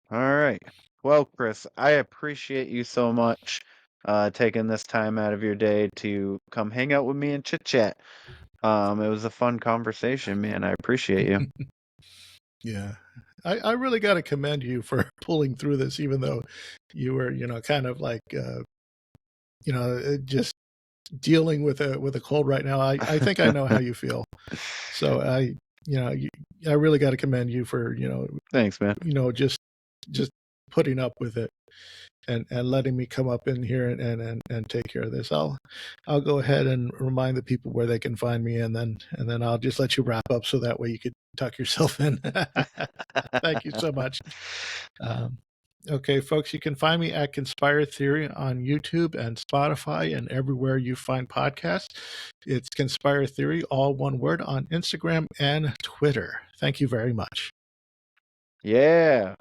S8: All right. Well, Chris, I appreciate you so much taking this time out of your day to come hang out with me and chit chat. It was a fun conversation, man. I appreciate you.
S12: Yeah. I really got to commend you for pulling through this, even though you were, kind of like, just dealing with a cold right now. I think I know how you feel. So I really got to commend you for,
S8: Thanks, man.
S12: Just putting up with it and letting me come up in here and take care of this. I'll go ahead and remind the people where they can find me, and then I'll just let you wrap up so that way you could tuck yourself in. Thank you so much. Okay, folks, you can find me at Conspire Theory on YouTube and Spotify and everywhere you find podcasts. It's Conspire Theory, all one word, on Instagram and Twitter. Thank you very much.
S8: Yeah.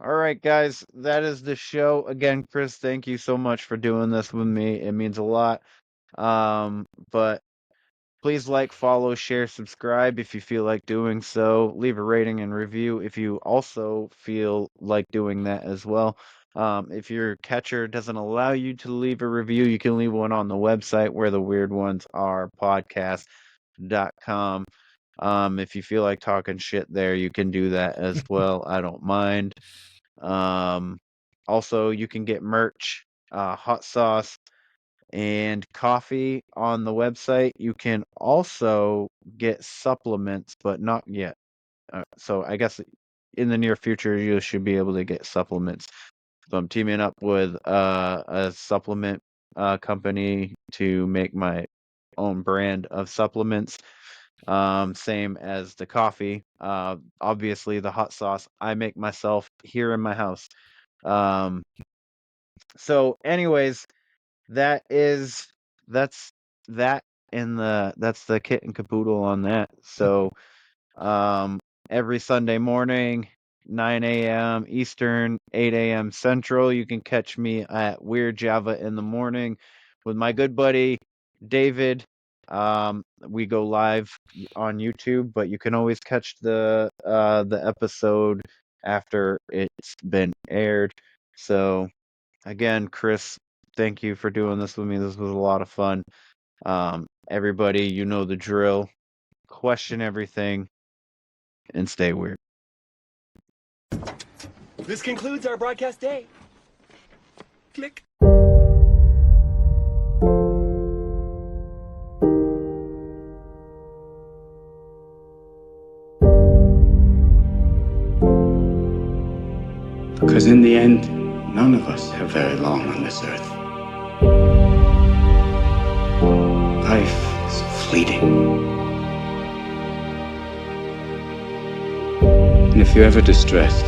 S8: All right, guys, that is the show. Again, Chris, thank you so much for doing this with me. It means a lot. But please like, follow, share, subscribe if you feel like doing so. Leave a rating and review if you also feel like doing that as well. If your catcher doesn't allow you to leave a review, you can leave one on the website where the weird ones are, podcast.com. If you feel like talking shit there, you can do that as well. I don't mind. Also, you can get merch, hot sauce, and coffee on the website. You can also get supplements, but not yet. So I guess in the near future, you should be able to get supplements. So I'm teaming up with a supplement company to make my own brand of supplements. Same as the coffee. Obviously, the hot sauce I make myself here in my house. So, anyways, that's that that's the kit and caboodle on that. So, every Sunday morning, 9 a.m. Eastern, 8 a.m. Central, you can catch me at Weird Java in the morning with my good buddy David. We go live on YouTube, but you can always catch the episode after it's been aired. So again, Chris, thank you for doing this with me. This was a lot of fun. Everybody, you know the drill. Question everything and stay weird.
S7: This concludes our broadcast day. Click.
S13: Because in the end, none of us have very long on this earth. Life is fleeting. And if you're ever distressed,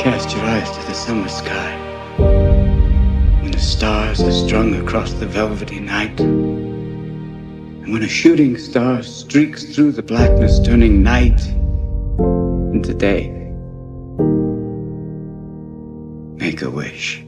S13: cast your eyes to the summer sky, when the stars are strung across the velvety night, and when a shooting star streaks through the blackness, turning night into day. Make a wish.